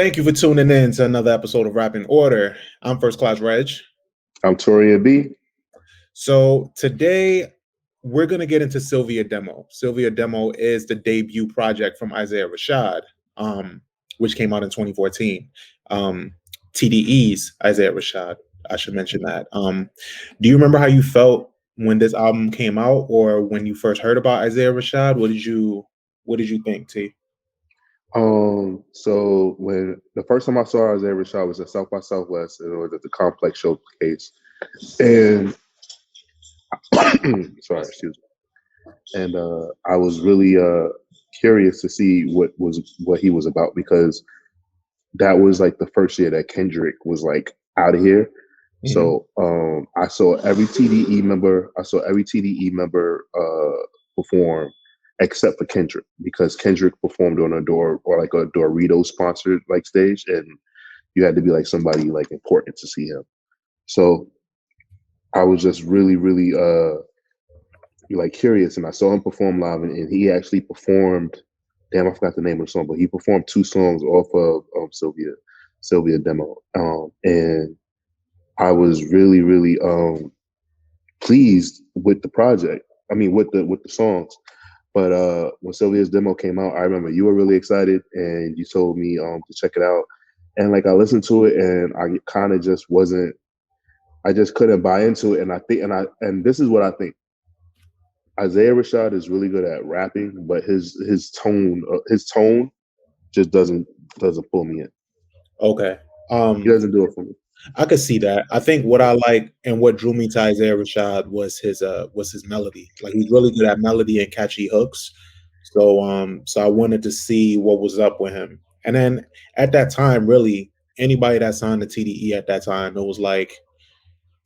Thank you for tuning in to another episode of Rap in Order. I'm First Class Reg. I'm Toria B. So today we're going to get into Cilvia Demo. Cilvia Demo is the debut project from Isaiah Rashad, which came out in 2014. TDE's Isaiah Rashad, I should mention that. Do you remember how you felt when this album came out, or when you first heard about Isaiah Rashad? What did you think, T? So when the first time I saw Isaiah Rashad was at South by Southwest, and it was at the Complex Showcase, and sorry, excuse me, and I was really curious to see what he was about, because that was like the first year that Kendrick was like out of here. Mm-hmm. So I saw every TDE member perform except for Kendrick, because Kendrick performed on a Doritos sponsored like stage, and you had to be like somebody like important to see him. So I was just really like curious, and I saw him perform live, and he actually performed. Damn, I forgot the name of the song, but he performed 2 songs off of Cilvia Demo, and I was really pleased with the project. I mean, with the songs. But when Cilvia's demo came out, I remember you were really excited, and you told me to check it out. And like I listened to it, and I kind of just wasn't. I just couldn't buy into it. And this is what I think. Isaiah Rashad is really good at rapping, but his tone just doesn't pull me in. Okay. He doesn't do it for me. I could see that. I think what I like and what drew me to Isaiah Rashad was his melody. Like, he's really good at melody and catchy hooks. So I wanted to see what was up with him. And then at that time, really, anybody that signed the TDE at that time, it was like,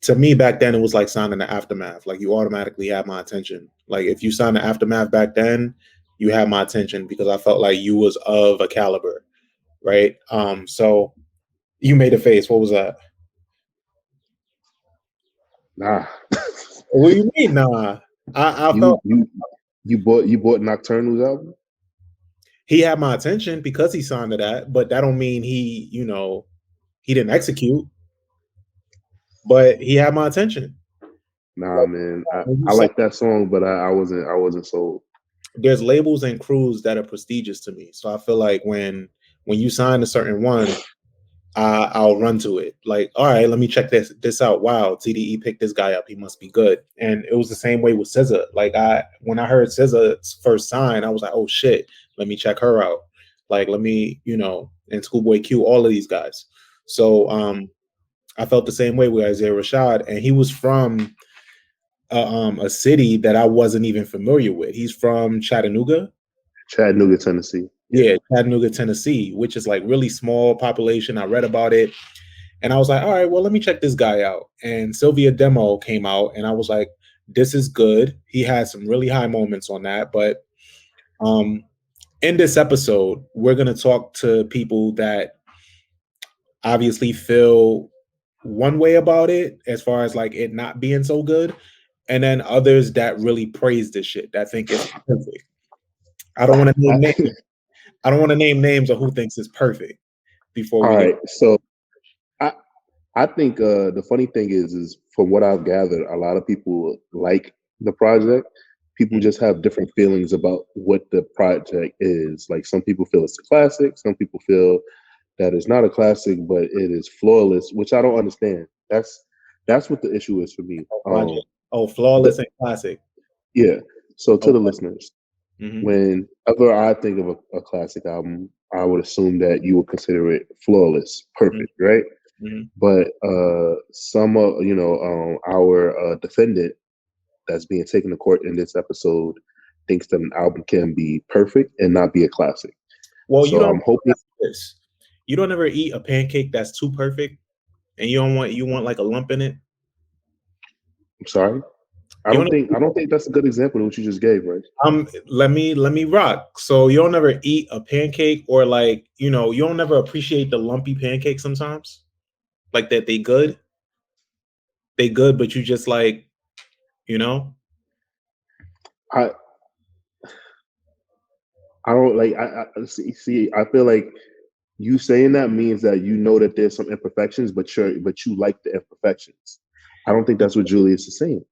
to me back then, it was like signing the Aftermath. Like, you automatically had my attention. Like, if you signed the Aftermath back then, you had my attention, because I felt like you was of a caliber, right? So you made a face. What was that? Nah. What do you mean, nah? I felt you bought Nocturnal's album? He had my attention because he signed to that, but that don't mean he didn't execute. But he had my attention. Nah, man. I like that song, but I wasn't sold. There's labels and crews that are prestigious to me. So I feel like when you sign a certain one, I'll run to it. Like, all right, let me check this out. Wow, TDE picked this guy up. He must be good. And it was the same way with SZA. Like, when I heard SZA's first sign, I was like, oh shit, let me check her out. Like, let me, and Schoolboy Q, all of these guys. So I felt the same way with Isaiah Rashad, and he was from a city that I wasn't even familiar with. He's from Chattanooga, Tennessee. Yeah, Chattanooga, Tennessee, which is like really small population. I read about it, and I was like, all right, well, let me check this guy out. And Cilvia Demo came out, and I was like, this is good. He had some really high moments on that. But in this episode, we're going to talk to people that obviously feel one way about it, as far as like it not being so good, and then others that really praise this shit, that think it's perfect. I don't want to name names. I don't want to name names of who thinks it's perfect before we All right. So I think the funny thing is from what I've gathered, a lot of people like the project. People just have different feelings about what the project is. Like, some people feel it's a classic. Some people feel that it's not a classic, but it is flawless, which I don't understand. That's what the issue is for me. Flawless and classic. Yeah. So to the listeners, whenever I think of a classic album, I would assume that you would consider it flawless, perfect, right? But some of our defendant that's being taken to court in this episode thinks that an album can be perfect and not be a classic. Well, so I'm hoping this. You don't ever eat a pancake that's too perfect, and you want like a lump in it. I'm sorry. I don't think that's a good example of what you just gave, right? Let me rock. So you don't ever eat a pancake, or like, you don't ever appreciate the lumpy pancake sometimes, like that they good, but you just like, I don't like. I see. I feel like You saying that means that you know that there's some imperfections, but you like the imperfections. I don't think that's what Julius is saying.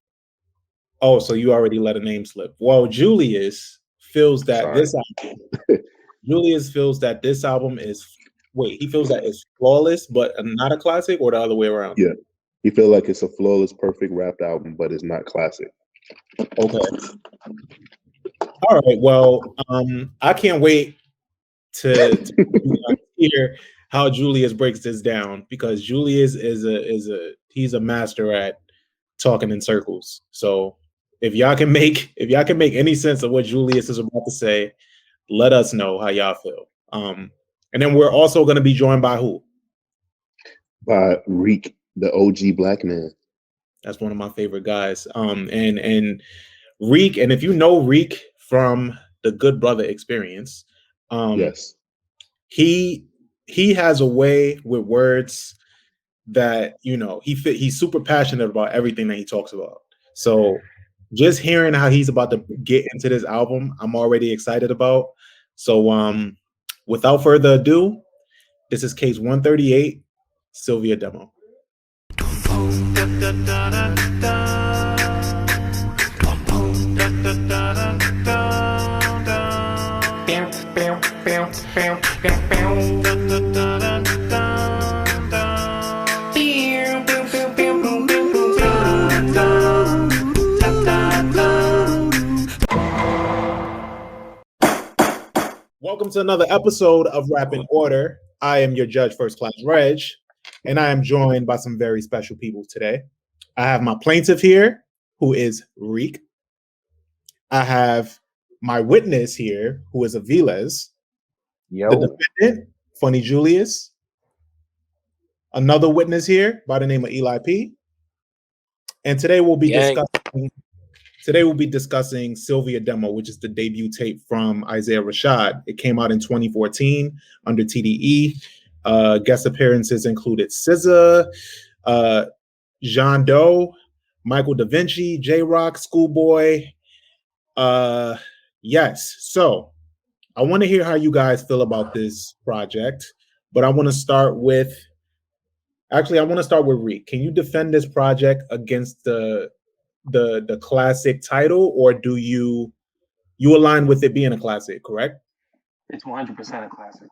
Oh, so you already let a name slip. Well, Julius feels that Sorry. Julius feels that this album is he feels that it's flawless but not a classic, or the other way around. Yeah. He feel like it's a flawless, perfect rap album, but it's not classic. Okay. All right. Well, I can't wait to hear how Julius breaks this down, because Julius he's a master at talking in circles. So if y'all can make any sense of what Julius is about to say, let us know how y'all feel. And then we're also going to be joined by who? By Reek, the OG black man. That's one of my favorite guys. And Reek, and if you know Reek from the Good Brother experience, yes, he has a way with words that, you know, he's super passionate about everything that he talks about. So just hearing how he's about to get into this album, I'm already excited about. So without further ado, this is case 138, Cilvia demo. Welcome to another episode of Rap in Order. I am your judge, First Class Reg, and I am joined by some very special people today. I have my plaintiff here, who is Reek. I have my witness here, who is Aviles. Yo. The defendant, FunnyJulius. Another witness here by the name of Eli P. And today we'll be discussing Cilvia Demo, which is the debut tape from Isaiah Rashad. It came out in 2014 under TDE. Guest appearances included SZA, Jean Doe, Michael Da Vinci, J-Rock, Schoolboy. Yes. So I want to hear how you guys feel about this project, but I want to start with Reek. Can you defend this project against the classic title, or do you align with it being a classic, correct? It's 100% a classic.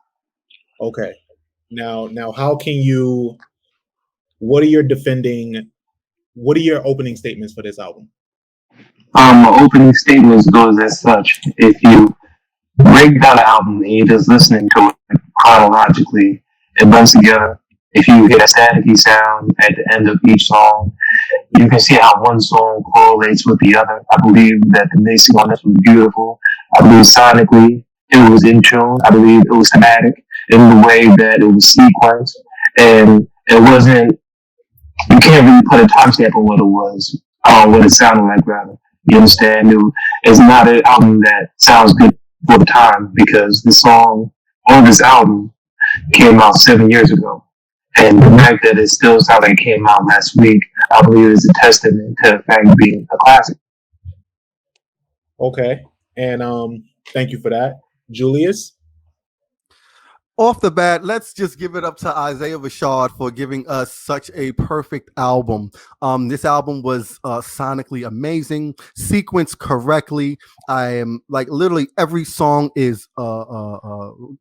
Okay. Now how can you, what are your opening statements for this album? My opening statements goes as such. If you break down the album and you're just listening to it chronologically, it runs together. If you hear a staticky sound at the end of each song, you can see how one song correlates with the other. I believe that the mixing on this was beautiful. I believe sonically it was in tune. I believe it was thematic in the way that it was sequenced. And it wasn't, you can't really put a timestamp on what it was, what it sounded like, rather. You understand? It's not an album that sounds good for the time, because the song on this album came out 7 years ago. And the fact that it still sounds like it came out last week, I believe is a testament to the fact of being a classic. Okay. And thank you for that. Julius? Off the bat, let's just give it up to Isaiah Rashad for giving us such a perfect album. This album was sonically amazing, sequenced correctly. I am like literally every song is,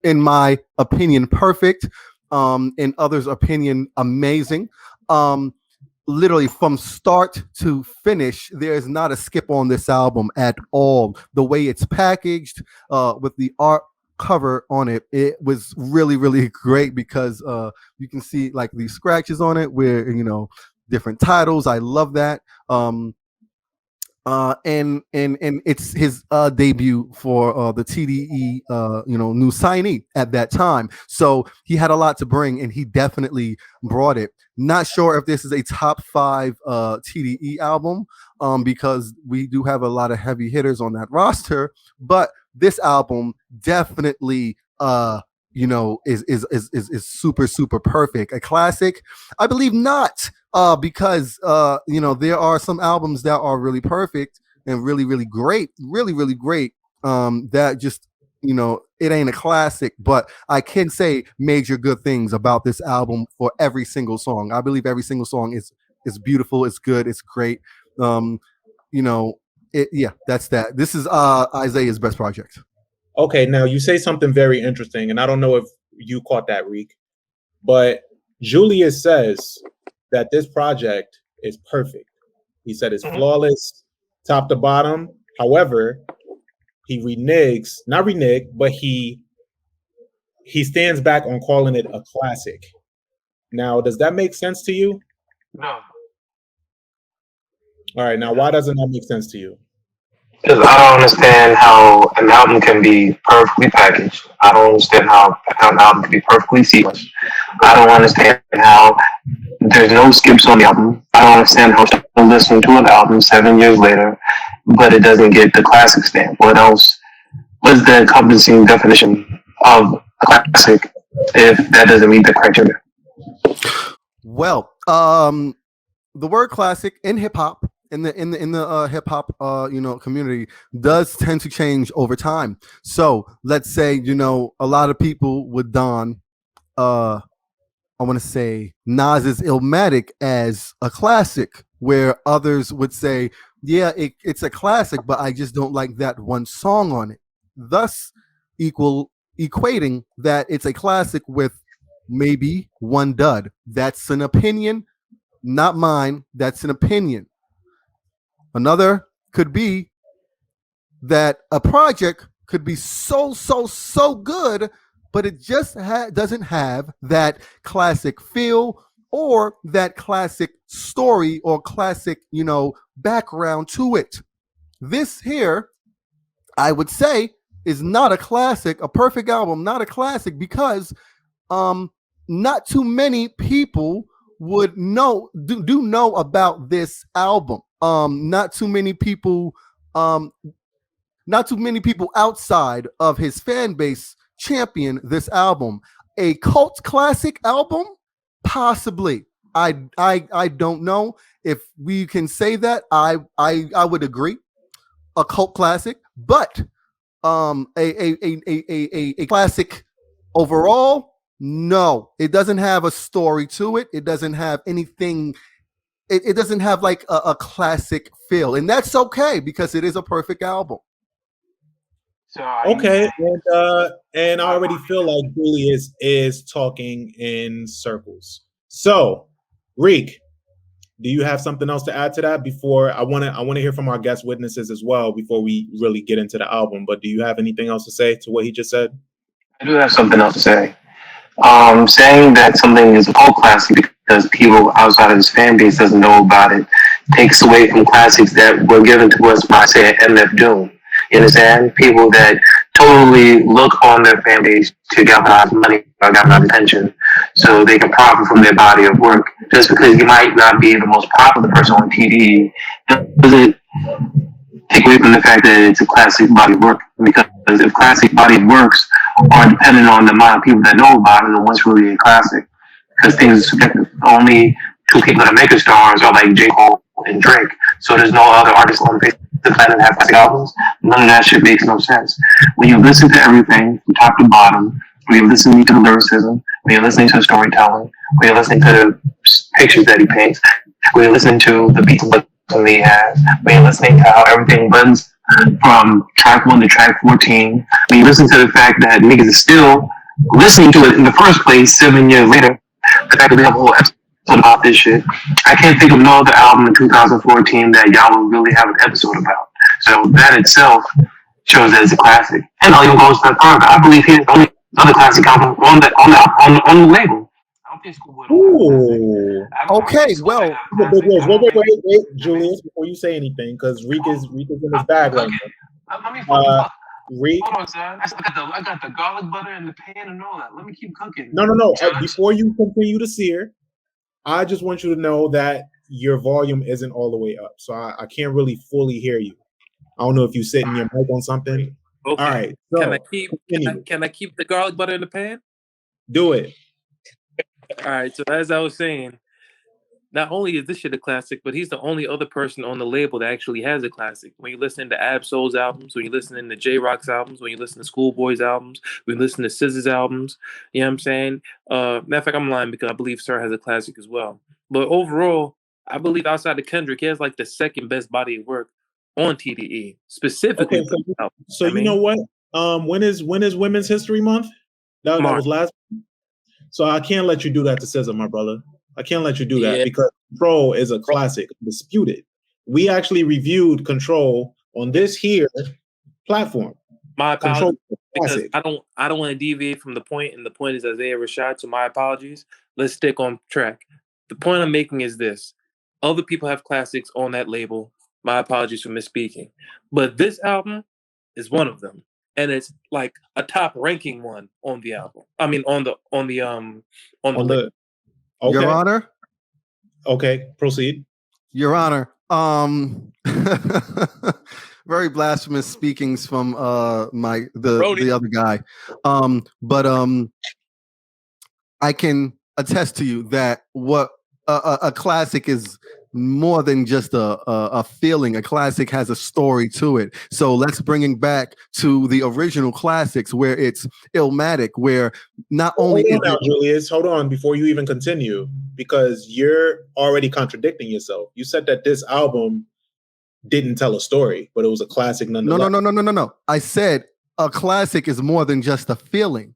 in my opinion, perfect. In others' opinion, amazing. Literally from start to finish, there's not a skip on this album at all. The way it's packaged, with the art cover on it, it was really, really great, because you can see like these scratches on it where, you know, different titles. I love that. And it's his debut for the TDE, new signee at that time. So he had a lot to bring, and he definitely brought it. Not sure if this is a top 5 TDE album, because we do have a lot of heavy hitters on that roster, but this album definitely is super, super perfect. A classic? I believe not, because there are some albums that are really perfect and really, really great, that just, it ain't a classic, but I can say major good things about this album for every single song. I believe every single song is beautiful, it's good, it's great. That's that. This is Isaiah's best project. Okay, now you say something very interesting, and I don't know if you caught that, Reek, but Julius says that this project is perfect. He said it's flawless, top to bottom. However, he stands back on calling it a classic. Now, does that make sense to you? No. All right, now why doesn't that make sense to you? Because I don't understand how an album can be perfectly packaged. I don't understand how an album can be perfectly sequenced. I don't understand how there's no skips on the album. I don't understand how people listen to an album 7 years later, but it doesn't get the classic stamp. What else? What's the encompassing definition of a classic if that doesn't meet the criteria? Well, the word classic in hip hop, in the hip hop community, does tend to change over time. So let's say a lot of people would don I want to say Nas's Illmatic as a classic, where others would say, yeah, it's a classic, but I just don't like that one song on it. Thus equating that it's a classic with maybe one dud. That's an opinion, not mine. That's an opinion. Another could be that a project could be so good, but it just doesn't have that classic feel or that classic story or classic, background to it. This here, I would say, is not a classic, a perfect album, not a classic, because not too many people would know about this album. Not too many people outside of his fan base champion this album. A cult classic album, possibly. I don't know if we can say that. I would agree. A cult classic, but a classic overall, no. It doesn't have a story to it. It doesn't have anything. It doesn't have like a classic feel, and that's okay because it is a perfect album. Okay, and I already feel like Julius is talking in circles. So, Reek, do you have something else to add to that? Before I want to hear from our guest witnesses as well before we really get into the album. But do you have anything else to say to what he just said? I do have something else to say. Saying that something is a cult classic because people outside of his fan base doesn't know about it takes away from classics that were given to us by, say, MF Doom. You understand? People that totally look on their fan base to galvanize money or galvanize attention so they can profit from their body of work. Just because you might not be the most popular person on TV doesn't take away from the fact that it's a classic body of work. Because if classic body of works are dependent on the amount of people that know about it, then what's really a classic? Because things are subjective. Only two people that are mega stars are like J. Cole and Drake. So there's no other artists on the face of the planet that have classic albums. None of that shit makes no sense. When you listen to everything from top to bottom, when you're listening to the lyricism, when you're listening to the storytelling, when you're listening to the pictures that he paints, when you're listening to the beats that he has, when you're listening to how everything runs from track 1 to track 14, when you listen to the fact that niggas is still listening to it in the first place 7 years later, the fact that we have a whole episode about this shit, I can't think of no other album in 2014 that y'all will really have an episode about. So that itself shows that it's a classic. And I'll even go a step further. I believe he's the only other classic album on the label. I don't think Schoolboy. Ooh. Okay, well, wait, Julius, before you say anything, because Reek is in his bag right now. Let me Reek. Hold on, son. I got the garlic butter in the pan and all that. Let me keep cooking. No. Before you continue to sear, I just want you to know that your volume isn't all the way up, so I can't really fully hear you. I don't know if you're sitting your mic on something. Okay. All right. So, can I keep the garlic butter in the pan? Do it. All right. So as I was saying, not only is this shit a classic, but he's the only other person on the label that actually has a classic. When you listen to Ab-Soul's albums, when you listen to J-Rock's albums, when you listen to Schoolboy's albums, when you listen to SZA's albums, you know what I'm saying? Matter of fact, I'm lying because I believe Sir has a classic as well. But overall, I believe outside of Kendrick, he has like the second best body of work on TDE, specifically. Okay, so you know what? When is Women's History Month? That was last. So I can't let you do that to SZA, my brother. I can't let you do that because Control is a classic, disputed. We actually reviewed Control on this here platform. My apologies, because I don't want to deviate from the point, and the point is Isaiah Rashad. So my apologies. Let's stick on track. The point I'm making is this: other people have classics on that label. My apologies for misspeaking, but this album is one of them, and it's like a top ranking one on the album. I mean, on the label. Okay. Your Honor. Okay, proceed. Your Honor. Very blasphemous speakings from the other guy. But I can attest to you that what a classic is more than just a feeling. A classic has a story to it. So let's bring it back to the original classics where it's Illmatic, where not only hold on now, Julius, hold on before you even continue, because you're already contradicting yourself. You said that this album didn't tell a story, but it was a classic nonetheless. No. I said a classic is more than just a feeling.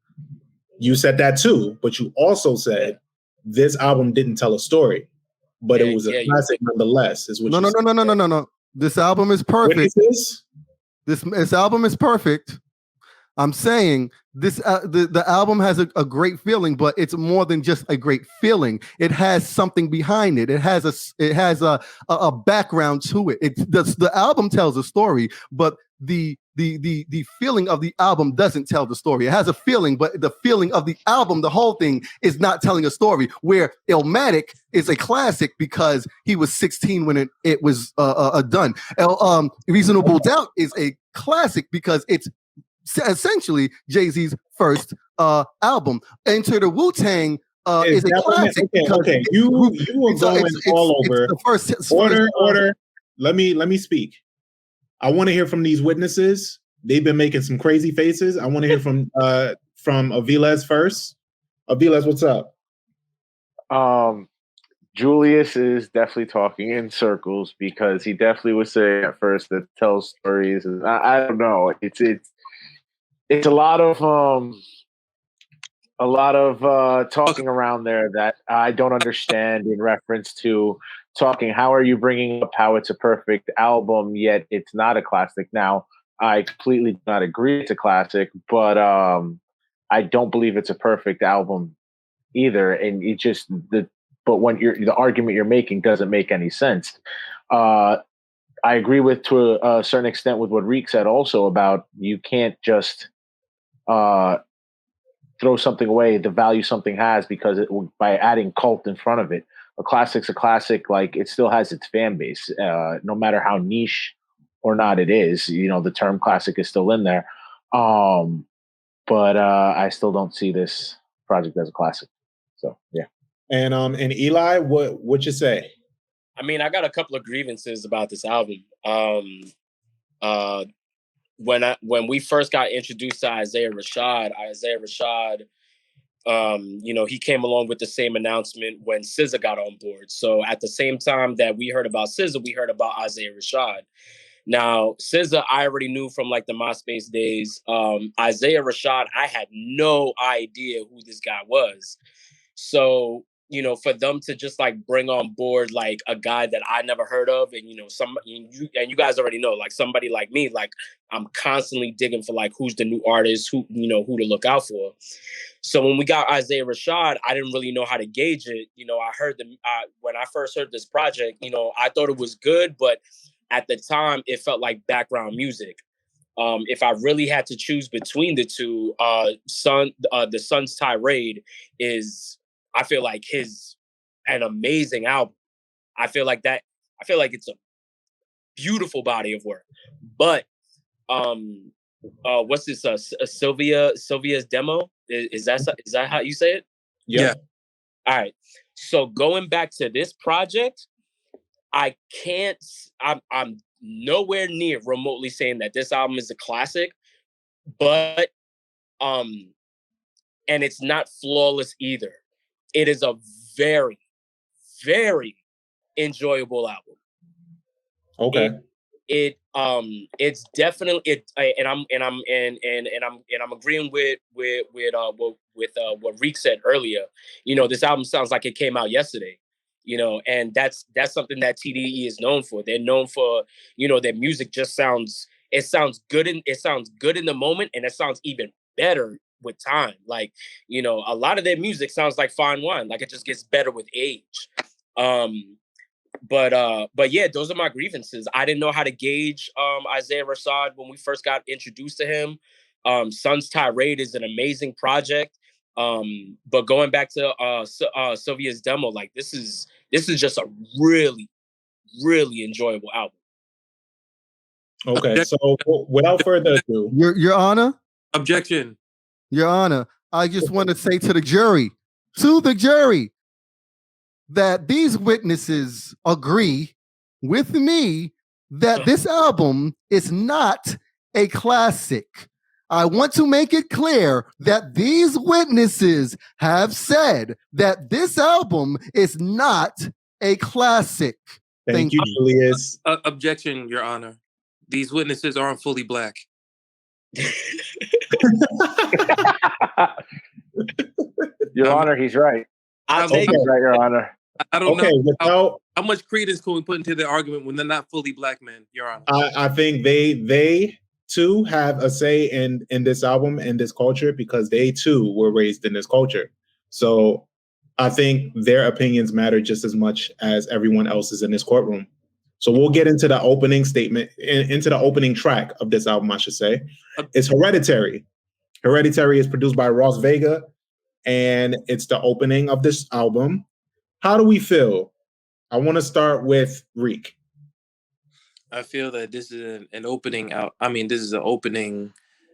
You said that too, but you also said this album didn't tell a story. But it was a classic nonetheless. Is what No. This album is perfect. What is this? This album is perfect. I'm saying this. The album has a great feeling, but it's more than just a great feeling. It has something behind it. It has a background to it. The album tells a story, but the feeling of the album doesn't tell the story. It has a feeling, but the feeling of the album, the whole thing, is not telling a story. Where Illmatic is a classic because he was 16 when it was done. Reasonable Doubt is a classic because it's essentially Jay-Z's first album. Enter the Wu-Tang is a classic. Okay. You were going all over. The first order. Let me speak. I want to hear from these witnesses. They've been making some crazy faces. I want to hear from Aviles first. Aviles, what's up? Julius is definitely talking in circles because he definitely was saying at first that tells stories, and I don't know. It's a lot of talking around there that I don't understand in reference to talking. How are you bringing up how it's a perfect album yet it's not a classic? Now, I completely do not agree it's a classic, but I don't believe it's a perfect album either. And it just but when the argument you're making doesn't make any sense. I agree with to a certain extent with what Reek said also about you can't just throw something away, the value something has because by adding cult in front of it. A classic's a classic, like it still has its fan base, no matter how niche or not it is. You know, the term classic is still in there. But I still don't see this project as a classic. So yeah. And Eli, what you say? I mean, I got a couple of grievances about this album. When we first got introduced to Isaiah Rashad, he came along with the same announcement when SZA got on board. So at the same time that we heard about SZA, we heard about Isaiah Rashad. Now, SZA, I already knew from like the MySpace days. Isaiah Rashad, I had no idea who this guy was. So, for them to just like bring on board like a guy that I never heard of, and you guys already know, like somebody like me, like I'm constantly digging for like who's the new artist, who to look out for. So when we got Isaiah Rashad, I didn't really know how to gauge it. I heard when I first heard this project, I thought it was good, but at the time it felt like background music. If I really had to choose between the two, the Sun's Tirade is, I feel like an amazing album. I feel like it's a beautiful body of work. But what's this? Cilvia's demo? Is that how you say it? Yeah. All right. So going back to this project, I'm nowhere near remotely saying that this album is a classic, but and it's not flawless either. It is a very, very enjoyable album. Okay. It's definitely and I'm agreeing with what Reek said earlier. This album sounds like it came out yesterday. And that's something that TDE is known for. They're known for, their music just sounds good in the moment, and it sounds even better with time. Like, a lot of their music sounds like fine wine, like it just gets better with age. But yeah, those are my grievances. I didn't know how to gauge Isaiah Rashad when we first got introduced to him. Sun's Tirade is an amazing project. But going back to Cilvia's demo, like this is just a really, really enjoyable album. Okay, so without further ado, Your Honor, objection. Your Honor, I just want to say to the jury, that these witnesses agree with me that this album is not a classic. I want to make it clear that these witnesses have said that this album is not a classic. Thank you, Julius. Objection, Your Honor. These witnesses aren't fully black. Your Honor, he's right. I'll take He's right, Your Honor. I don't know how much credence can we put into the argument when they're not fully black men, Your Honor? I think they too have a say in this album and this culture because they too were raised in this culture. So I think their opinions matter just as much as everyone else's in this courtroom. So we'll get into the opening statement, into the opening track of this album, I should say. It's Hereditary. Hereditary is produced by Ross Vega, and it's the opening of this album. How do we feel? I want to start with Reek. I feel that this is an opening out. I mean, this is an opening.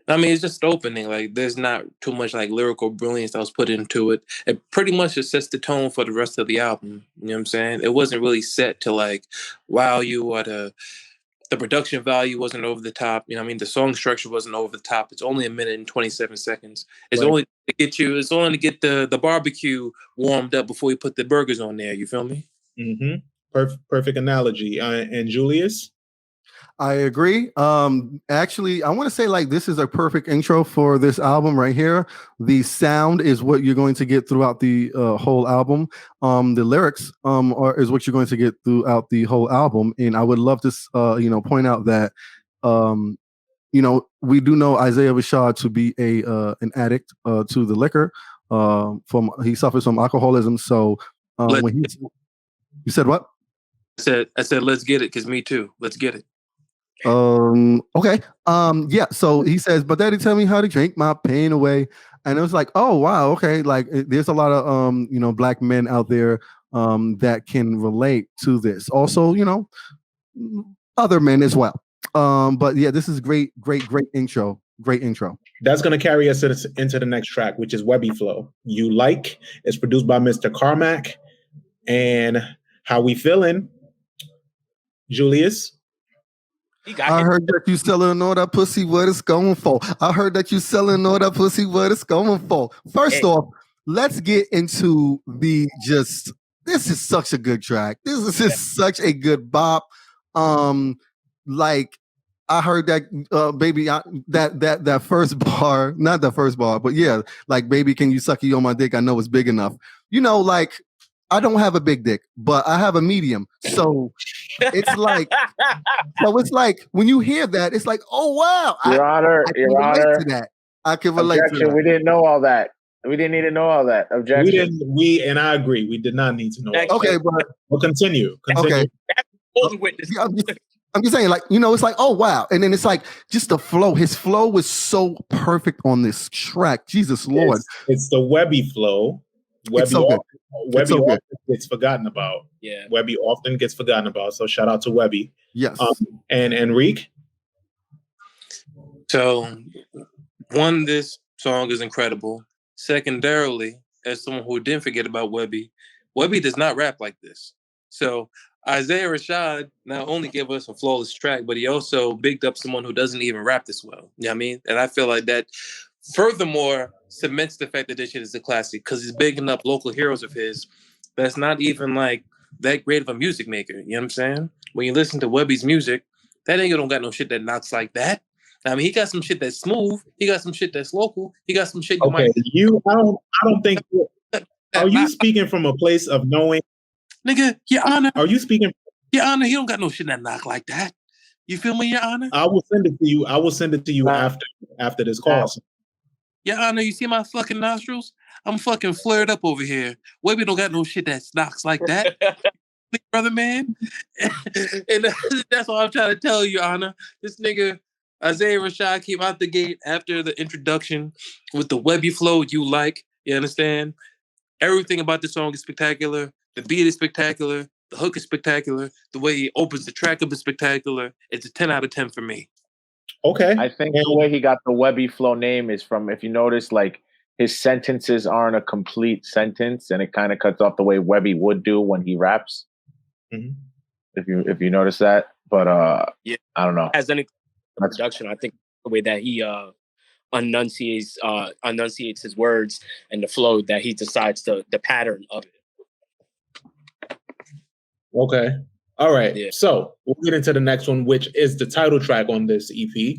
I mean, it's just opening. Like, there's not too much like lyrical brilliance that was put into it. It pretty much just sets the tone for the rest of the album. You know what I'm saying? It wasn't really set to like wow you, or the production value wasn't over the top. You know what I mean? The song structure wasn't over the top. It's only 1 minute and 27 seconds. It's only to get you. It's only to get the barbecue warmed up before you put the burgers on there. You feel me? Mm-hmm. Perfect analogy. And Julius? I agree. Actually, I want to say like this is a perfect intro for this album right here. The sound is what you're going to get throughout the whole album. The lyrics is what you're going to get throughout the whole album. And I would love to point out that we do know Isaiah Rashad to be an addict to the liquor. He suffers from alcoholism. So when you said what? I said let's get it, because me too. Let's get it. Okay. Yeah. So he says, but daddy, tell me how to drink my pain away. And it was like, oh wow, okay. Like there's a lot of black men out there that can relate to this. Also, other men as well. But yeah, this is great intro. Great intro. That's gonna carry us into the next track, which is Webby Flow. You Like. It's produced by Mr. Carmack. And how we feeling, Julius? I heard that you selling all that pussy, what it's going for. I heard that you selling all that pussy, what it's going for. First off, let's get into this is such a good track. This is just such a good bop. Like I heard that baby, that first bar, not the first bar, but yeah, like baby, can you suck you on my dick? I know it's big enough. Like I don't have a big dick, but I have a medium. So it's like when you hear that, it's like, oh wow. Your Honor, to that. I can relate Objection, to that. we didn't know all that. We didn't need to know all that. Objection. And I agree. We did not need to know. Okay, but we'll continue. Okay. I'm just saying, like, it's like, oh wow. And then it's like just the flow. His flow was so perfect on this track. Jesus Lord. It's the Webby flow. Webby often gets forgotten about. Yeah. Webby often gets forgotten about. So shout out to Webby. Yes. And Reek. So one, this song is incredible. Secondarily, as someone who didn't forget about Webby, Webby does not rap like this. So Isaiah Rashad not only gave us a flawless track, but he also bigged up someone who doesn't even rap this well. You know what I mean? And I feel like that furthermore cements the fact that this shit is a classic because he's bigging up local heroes of his that's not even like that great of a music maker. You know what I'm saying? When you listen to Webby's music, that nigga don't got no shit that knocks like that. I mean, he got some shit that's smooth. He got some shit that's local. He got some shit you might. I don't think. Are you speaking from a place of knowing? Nigga, Your Honor. Are you speaking? Your Honor, he don't got no shit that knock like that. You feel me, Your Honor? I will send it to you. I will send it to you after this call. Your Honor, you see my fucking nostrils? I'm fucking flared up over here. Webby don't got no shit that knocks like that. Brother man. And that's all I'm trying to tell you, Your Honor. This nigga, Isaiah Rashad, came out the gate after the introduction with the Webby flow you like. You understand? Everything about the song is spectacular. The beat is spectacular. The hook is spectacular. The way he opens the track up is spectacular. It's a 10 out of 10 for me. Okay. I think the way he got the Webby flow name is from, if you notice, like his sentences aren't a complete sentence, and it kind of cuts off the way Webby would do when he raps. Mm-hmm. If you notice that, but yeah, I don't know. As any production, I think the way that he enunciates his words and the flow that he decides the pattern of it. Okay. All right. Yeah. So we'll get into the next one, which is the title track on this EP.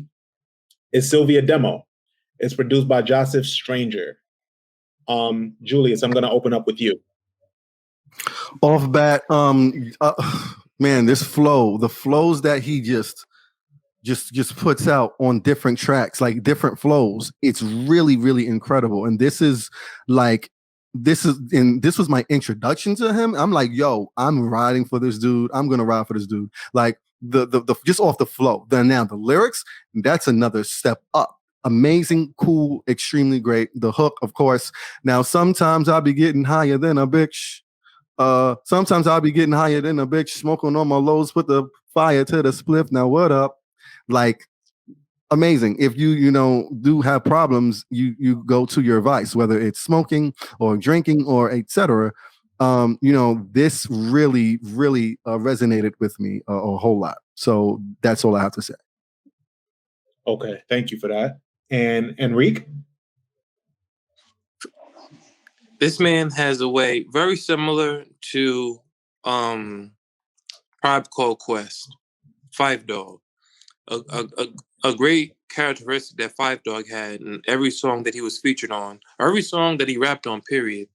It's Cilvia Demo. It's produced by Joseph Stranger. Julius, I'm going to open up with you. Off bat, man, this flow, the flows that he just puts out on different tracks, like different flows, it's really, really incredible. And this was my introduction to him. I'm like, yo, I'm riding for this dude. I'm gonna ride for this dude. Like the just off the flow. Then now the lyrics, that's another step up. Amazing, cool, extremely great. The hook, of course. Now sometimes I'll be getting higher than a bitch. Sometimes I'll be getting higher than a bitch, smoking on my lows, put the fire to the spliff. Now what up? Like, amazing. If you do have problems, you go to your vice, whether it's smoking or drinking or etc. This really, really resonated with me a whole lot. So that's all I have to say. Okay, thank you for that. And Reek? This man has a way very similar to Tribe Called Quest, Five Dog. A great characteristic that Five Dog had in every song that he was featured on, or every song that he rapped on, period,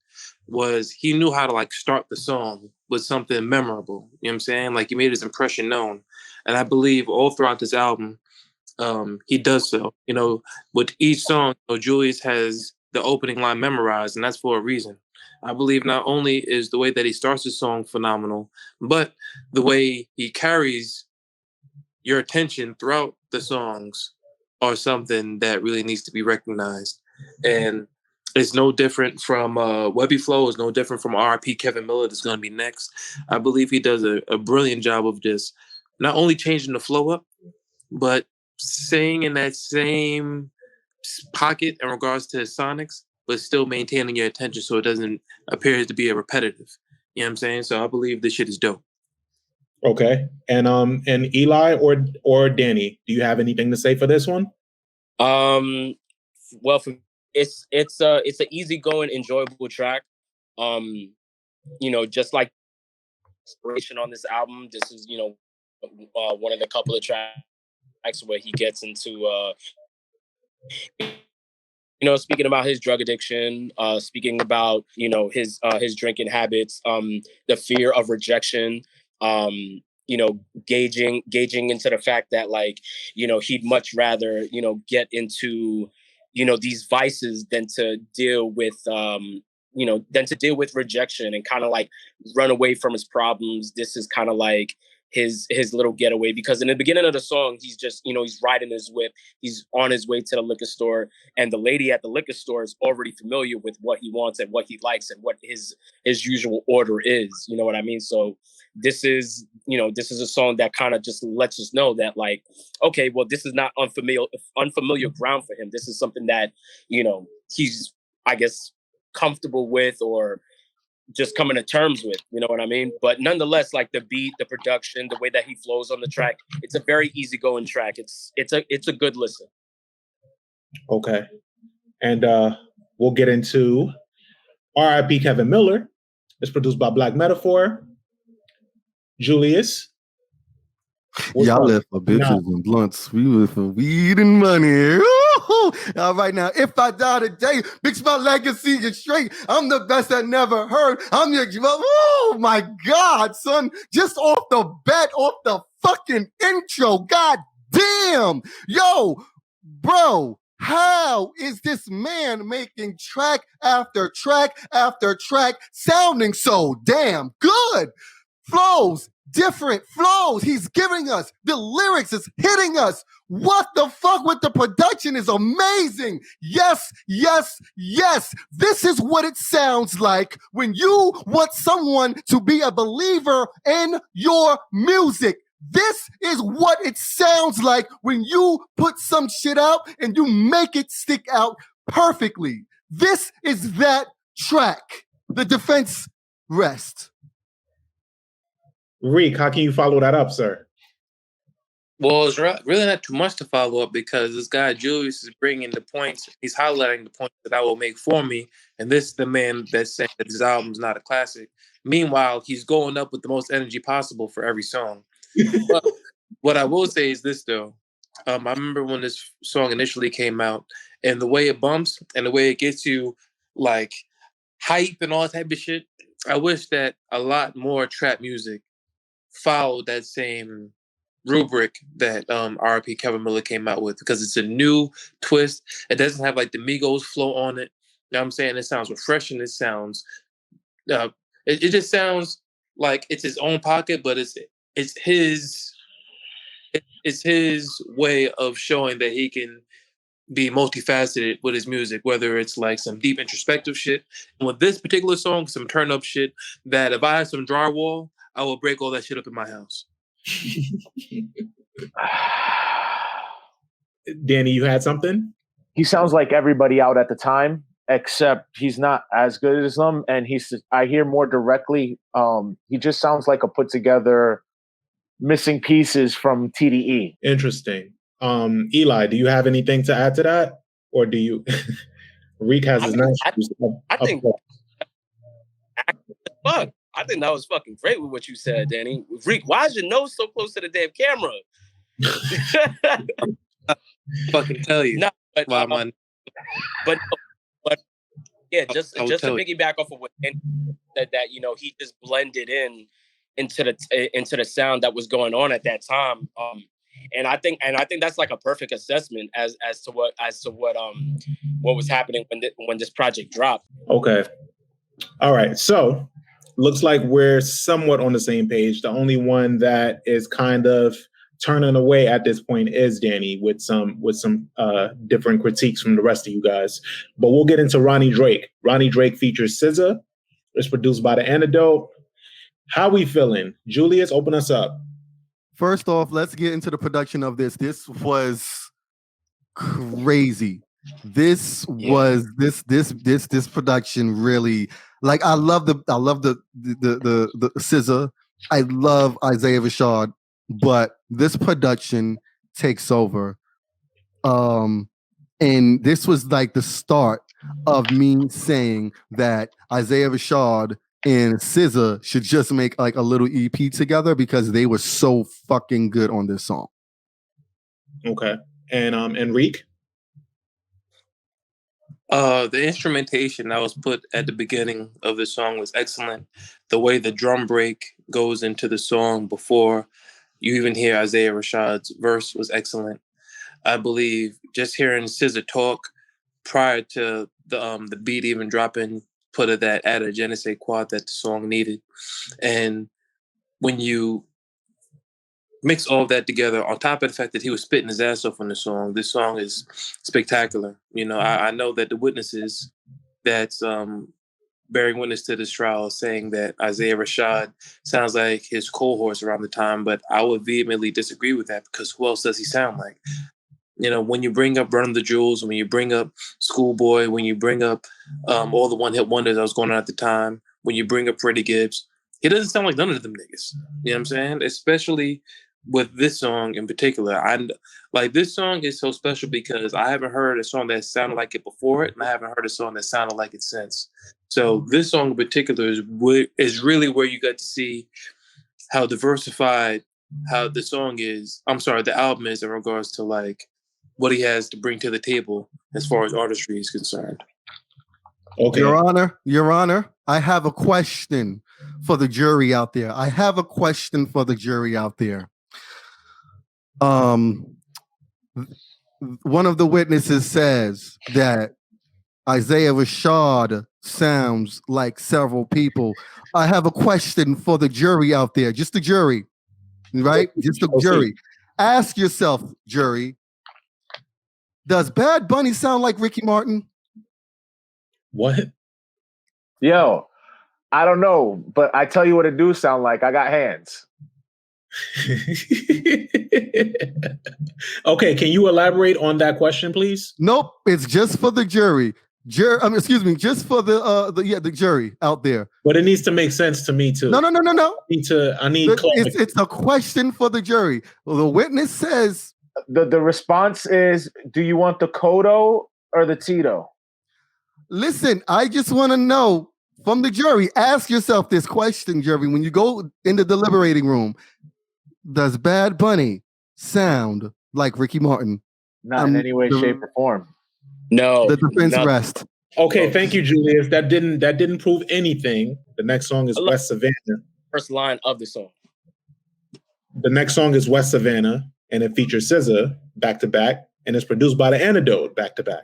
was he knew how to like start the song with something memorable. You know what I'm saying? Like he made his impression known. And I believe all throughout this album, he does so. With each song, Julius has the opening line memorized, and that's for a reason. I believe not only is the way that he starts the song phenomenal, but the way he carries your attention throughout the songs are something that really needs to be recognized. And it's no different from Webby Flow. It's no different from R.I.P. Kevin Miller that's going to be next. I believe he does a brilliant job of just not only changing the flow up, but staying in that same pocket in regards to his sonics, but still maintaining your attention so it doesn't appear to be a repetitive. You know what I'm saying? So I believe this shit is dope. Okay. And Eli or Danny, do you have anything to say for this one? Well, it's an easygoing, enjoyable track. Just like inspiration on this album, this is one of the couple of tracks where he gets into speaking about his drug addiction, speaking about his drinking habits, the fear of rejection, gauging into the fact that he'd much rather get into these vices than to deal with rejection and kind of like run away from his problems. This is kind of like his little getaway, because in the beginning of the song, he's just, he's riding his whip. He's on his way to the liquor store, and the lady at the liquor store is already familiar with what he wants and what he likes and what his usual order is. You know what I mean? So this is a song that kind of just lets us know that okay, well, this is not unfamiliar ground for him. This is something that, he's, I guess, comfortable with, or just coming to terms with, you know what I mean? But nonetheless, like the beat, the production, the way that he flows on the track, it's a very easygoing track. It's a good listen. Okay. And we'll get into R.I.P. Kevin Miller. It's produced by Black Metaphor. Julius. Y'all live for bitches and blunts. We live for weed and money. All right, now, if I die today, bitch, my legacy is straight. I'm the best that never heard. I'm your, oh my God, son. Just off the bat, off the fucking intro. God damn. Yo, bro, how is this man making track after track after track sounding so damn good? Flows, different flows he's giving us. The lyrics is hitting us. What the fuck with the production is amazing. Yes, yes, yes. This is what it sounds like when you want someone to be a believer in your music. This is what it sounds like when you put some shit out and you make it stick out perfectly. This is that track. The defense rest. Reek, how can you follow that up, sir? Well, it's really not too much to follow up because this guy Julius is bringing the points. He's highlighting the points that I will make for me, and this is the man that's saying that his album's not a classic. Meanwhile, he's going up with the most energy possible for every song. But what I will say is this, though. I remember when this song initially came out, and the way it bumps and the way it gets you, like, hype and all that type of shit. I wish that a lot more trap music followed that same rubric that R.I.P. Kevin Miller came out with, because it's a new twist. It doesn't have like the Migos flow on it. You know what I'm saying? It sounds refreshing. It sounds, it just sounds like it's his own pocket, but it's his way of showing that he can be multifaceted with his music, whether it's like some deep introspective shit. And with this particular song, some turn up shit that if I had some drywall, I will break all that shit up in my house. Danny, you had something? He sounds like everybody out at the time, except he's not as good as them. And I hear more directly. He just sounds like a put together missing pieces from TDE. Interesting. Eli, do you have anything to add to that? Or do you Reek has his nice I think fuck. I think that was fucking great with what you said, Danny. Reek, why is your nose so close to the damn camera? Fucking tell you. No, but yeah, just to piggyback off of what Danny said, that he just blended into the sound that was going on at that time. And I think that's like a perfect assessment as to what was happening when this project dropped. Okay. All right. So looks like we're somewhat on the same page. The only one that is kind of turning away at this point is Danny, with some different critiques from the rest of you guys. But we'll get into Ronnie Drake. Ronnie Drake features SZA. It's produced by The Antidote. How we feeling? Julius, open us up. First off, let's get into the production of this. This was crazy. This production really, like, I love the SZA. I love Isaiah Rashad, but this production takes over. And this was like the start of me saying that Isaiah Rashad and SZA should just make like a little EP together, because they were so fucking good on this song. Okay. And Reek? The instrumentation that was put at the beginning of the song was excellent. The way the drum break goes into the song before you even hear Isaiah Rashad's verse was excellent. I believe just hearing SZA talk prior to the beat even dropping put that added je ne sais quoi that the song needed. And when you mix all of that together, on top of the fact that he was spitting his ass off on the song, this song is spectacular. I know that the witnesses that's bearing witness to this trial saying that Isaiah Rashad sounds like his cohorts around the time, but I would vehemently disagree with that, because who else does he sound like? When you bring up Run the Jewels, when you bring up Schoolboy, when you bring up all the one-hit wonders that was going on at the time, when you bring up Freddie Gibbs, he doesn't sound like none of them niggas. You know what I'm saying? Especially with this song in particular. Like, this song is so special because I haven't heard a song that sounded like it before it, and I haven't heard a song that sounded like it since. So this song in particular is really where you got to see how diversified how the album is in regards to like what he has to bring to the table as far as artistry is concerned. Okay. Your Honor, I have a question for the jury out there. One of the witnesses says that Isaiah Rashad sounds like several people. I have a question for the jury out there. Just the jury, right? Just the jury. Ask yourself, jury, does Bad Bunny sound like Ricky Martin? What? Yo, I don't know, but I tell you what it do sound like. I got hands. Okay, can you elaborate on that question, please? Nope, it's just for the jury. Just for the jury out there. But it needs to make sense to me too. No. I need it's a question for the jury. Well, the witness says the response is, do you want the Kodo or the Tito? Listen, I just want to know from the jury. Ask yourself this question, jury. When you go in the deliberating room, does Bad Bunny sound like Ricky Martin? Not in any way, shape, or form. No. The defense rest. Okay, thank you, Julius. That didn't prove anything. The next song is West Savannah. First line of the song. The next song is West Savannah, and it features SZA back to back, and it's produced by The Antidote back to back.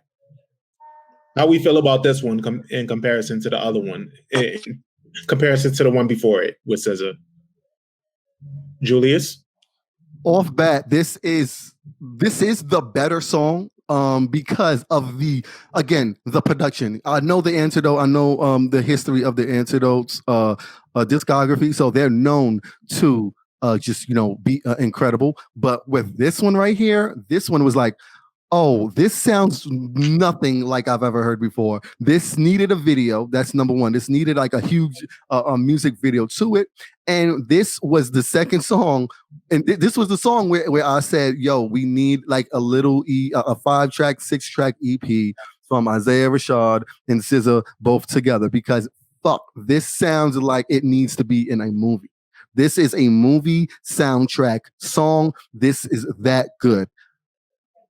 How we feel about this one in comparison to the other one, in comparison to the one before it with SZA? Julius? Off bat, this is the better song because of the production. I know The Antidote. I know the history of The Antidote's discography, so they're known to be incredible. But with this one right here, this one was like, oh, this sounds nothing like I've ever heard before. This needed a video. That's number one. This needed like a huge music video to it. And this was the second song. And this was the song where I said, yo, we need like a little a 5-track, 6-track EP from Isaiah Rashad and SZA both together, because fuck, this sounds like it needs to be in a movie. This is a movie soundtrack song. This is that good.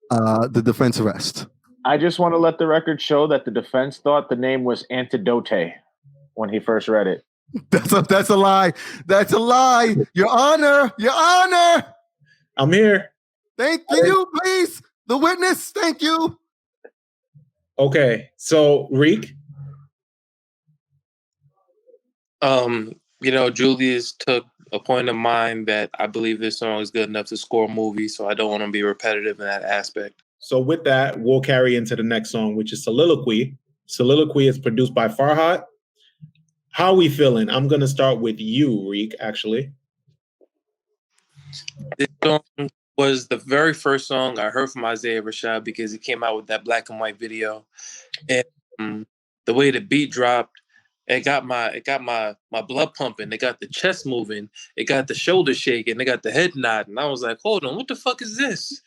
The defense arrest. I just want to let the record show that the defense thought the name was Antidote when he first read it. That's a lie. That's a lie. Your Honor. I'm here. Thank you, please. The witness. Thank you. Okay, so Reek. Julius took a point of mine that I believe this song is good enough to score a movie, so I don't want to be repetitive in that aspect. So with that, we'll carry into the next song, which is Soliloquy. Soliloquy is produced by Farhat. How are we feeling? I'm going to start with you, Reek, actually. This song was the very first song I heard from Isaiah Rashad because he came out with that black and white video. And the way the beat dropped, it got my blood pumping. It got the chest moving. It got the shoulders shaking. It got the head nodding. I was like, hold on, what the fuck is this?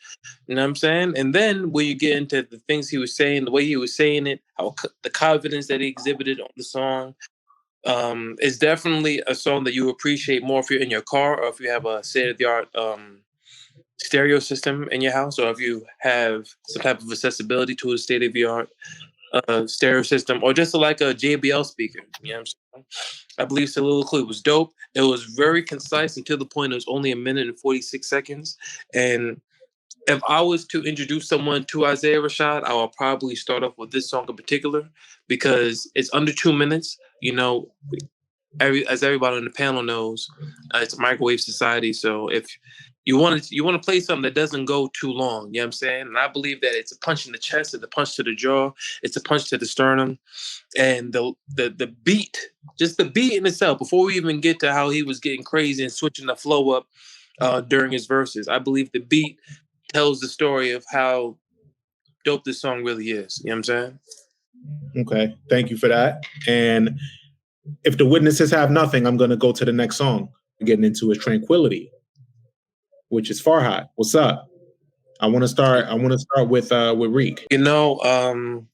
You know what I'm saying? And then when you get into the things he was saying, the way he was saying it, how the confidence that he exhibited on the song, it's definitely a song that you appreciate more if you're in your car or if you have a state-of-the-art stereo system in your house, or if you have some type of accessibility to a state-of-the-art stereo system, or just like a JBL speaker. You know what I'm saying? I believe Soliloquy was dope. It was very concise and to the point. It was only 1 minute and 46 seconds. And if I was to introduce someone to Isaiah Rashad, I will probably start off with this song in particular because it's under 2 minutes. As everybody on the panel knows, it's a microwave society. So if you want to play something that doesn't go too long, you know what I'm saying? And I believe that it's a punch in the chest, it's a punch to the jaw, it's a punch to the sternum. And the beat, just the beat in itself, before we even get to how he was getting crazy and switching the flow up during his verses, I believe the beat tells the story of how dope this song really is. You know what I'm saying? Okay, thank you for that. And if the witnesses have nothing, I'm going to go to the next song. Getting into is Tranquility, which is Farhad. What's up? I want to start with Reek. You know,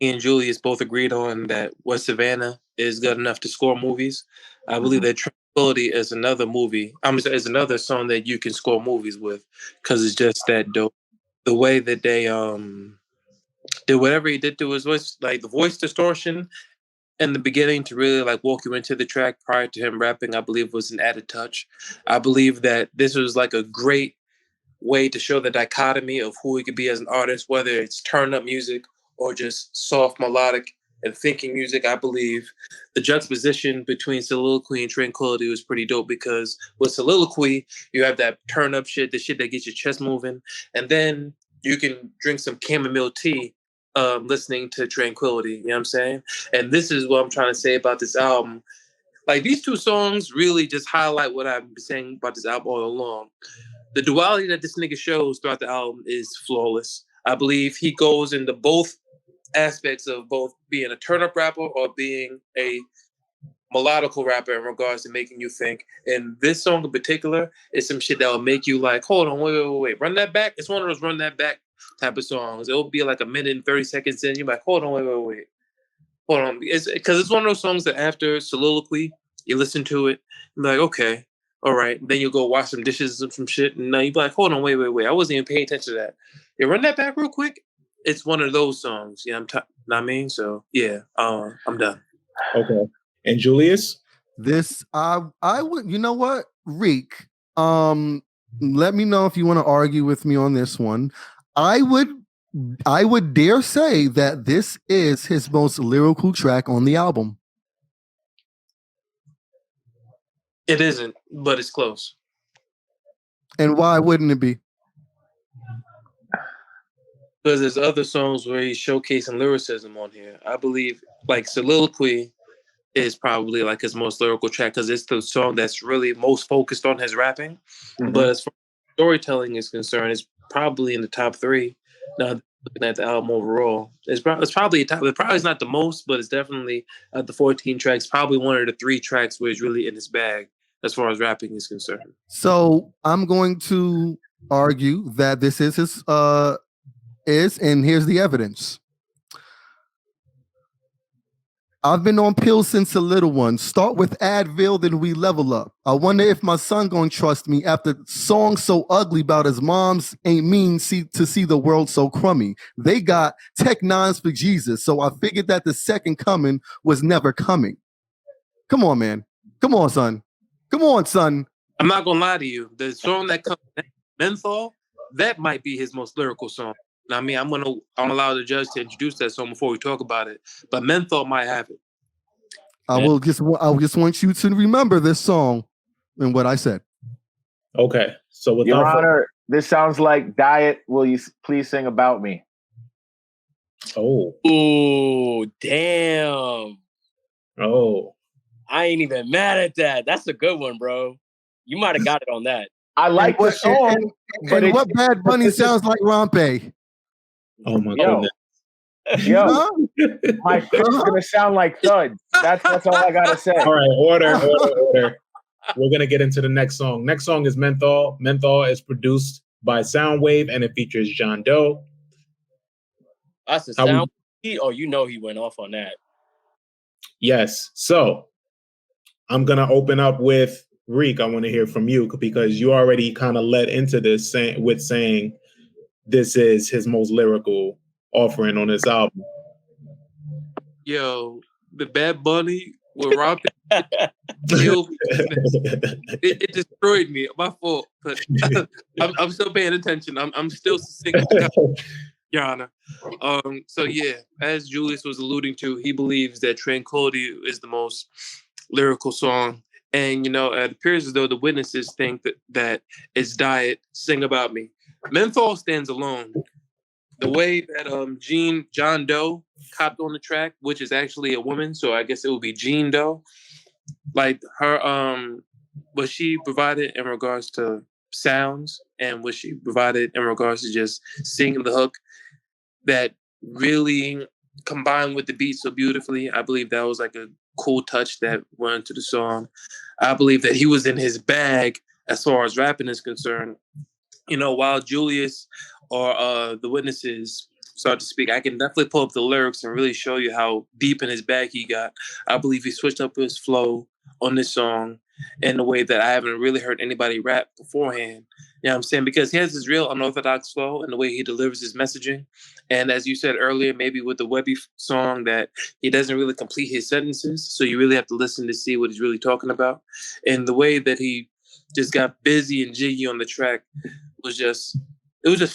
me and Julius both agreed on that West Savannah is good enough to score movies. I believe that Tranquility is another movie. Is another song that you can score movies with because it's just that dope. The way that they did whatever he did to his voice, like the voice distortion in the beginning to really like walk you into the track prior to him rapping, I believe was an added touch. I believe that this was like a great way to show the dichotomy of who he could be as an artist, whether it's turn up music or just soft melodic and thinking music. I believe the juxtaposition between Soliloquy and Tranquility was pretty dope because with Soliloquy, you have that turn up shit, the shit that gets your chest moving, and then you can drink some chamomile tea listening to Tranquility, you know what I'm saying? And this is what I'm trying to say about this album. Like, these two songs really just highlight what I've been saying about this album all along. The duality that this nigga shows throughout the album is flawless. I believe he goes into both aspects of both being a turn-up rapper or being a melodical rapper in regards to making you think. And this song in particular is some shit that will make you like, hold on, wait, run that back. It's one of those run that back type of songs. It'll be like a minute and 30 seconds in. You're like, hold on, wait. Hold on. Because it's one of those songs that after Soliloquy, you listen to it, you're like, okay, all right. Then you'll go wash some dishes and some shit. And now you're like, hold on, wait. I wasn't even paying attention to that. Yeah, run that back real quick. It's one of those songs. Yeah, know what I mean? So, yeah, I'm done. Okay. And Julius? This, I would, you know what? Reek, let me know if you want to argue with me on this one. I would dare say that this is his most lyrical track on the album. It isn't, but it's close. And why wouldn't it be? Because there's other songs where he's showcasing lyricism on here. I believe, like, Soliloquy is probably like his most lyrical track because it's the song that's really most focused on his rapping. Mm-hmm. But as far as storytelling is concerned, it's probably in the top 3. Now, looking at the album overall, it's probably it's not the most, but it's definitely at the 14 tracks, probably one of the 3 tracks where it's really in his bag as far as rapping is concerned. So I'm going to argue that this is his and here's the evidence. I've been on pills since a little one. Start with Advil, then we level up. I wonder if my son gonna trust me after songs so ugly about his moms ain't mean to see the world so crummy. They got Tech Nines for Jesus, so I figured that the second coming was never coming. Come on, man. Come on, son. Come on, son. I'm not gonna lie to you. The song that comes next, Menthol, that might be his most lyrical song. I mean, I'm allow the judge to introduce that song before we talk about it. But Menthol might have it. I just want you to remember this song and what I said. Okay. So Your Honor, this sounds like Diet. Will you please sing About Me? Oh, damn. Oh. I ain't even mad at that. That's a good one, bro. You might have got it on that. I like the song. But what Bad Bunny sounds like Rampe? Oh my goodness. Yo, my shit's gonna sound like Thud. That's all I gotta say. All right, order. We're gonna get into the next song. Next song is Menthol. Menthol is produced by Soundwave and it features John Doe. That's a sound. He went off on that. Yes. So I'm gonna open up with Reek. I want to hear from you because you already kind of led into this saying this is his most lyrical offering on this album. Yo, the Bad Bunny with Rob killed me. It destroyed me. My fault, but I'm still paying attention. I'm still singing, Your Honor. So yeah, as Julius was alluding to, he believes that Tranquility is the most lyrical song. And, it appears as though the witnesses think that it's Diet, Sing About Me. Menthol stands alone. The way that John Doe copped on the track, which is actually a woman, so I guess it would be Jean Doe. Like her, what she provided in regards to sounds and what she provided in regards to just singing the hook, that really combined with the beat so beautifully. I believe that was like a cool touch that went into the song. I believe that he was in his bag as far as rapping is concerned. You know, while Julius or the witnesses start to speak, I can definitely pull up the lyrics and really show you how deep in his bag he got. I believe he switched up his flow on this song in a way that I haven't really heard anybody rap beforehand. You know what I'm saying? Because he has this real unorthodox flow in the way he delivers his messaging. And as you said earlier, maybe with the Webby song, that he doesn't really complete his sentences. So you really have to listen to see what he's really talking about. And the way that he just got busy and jiggy on the track was just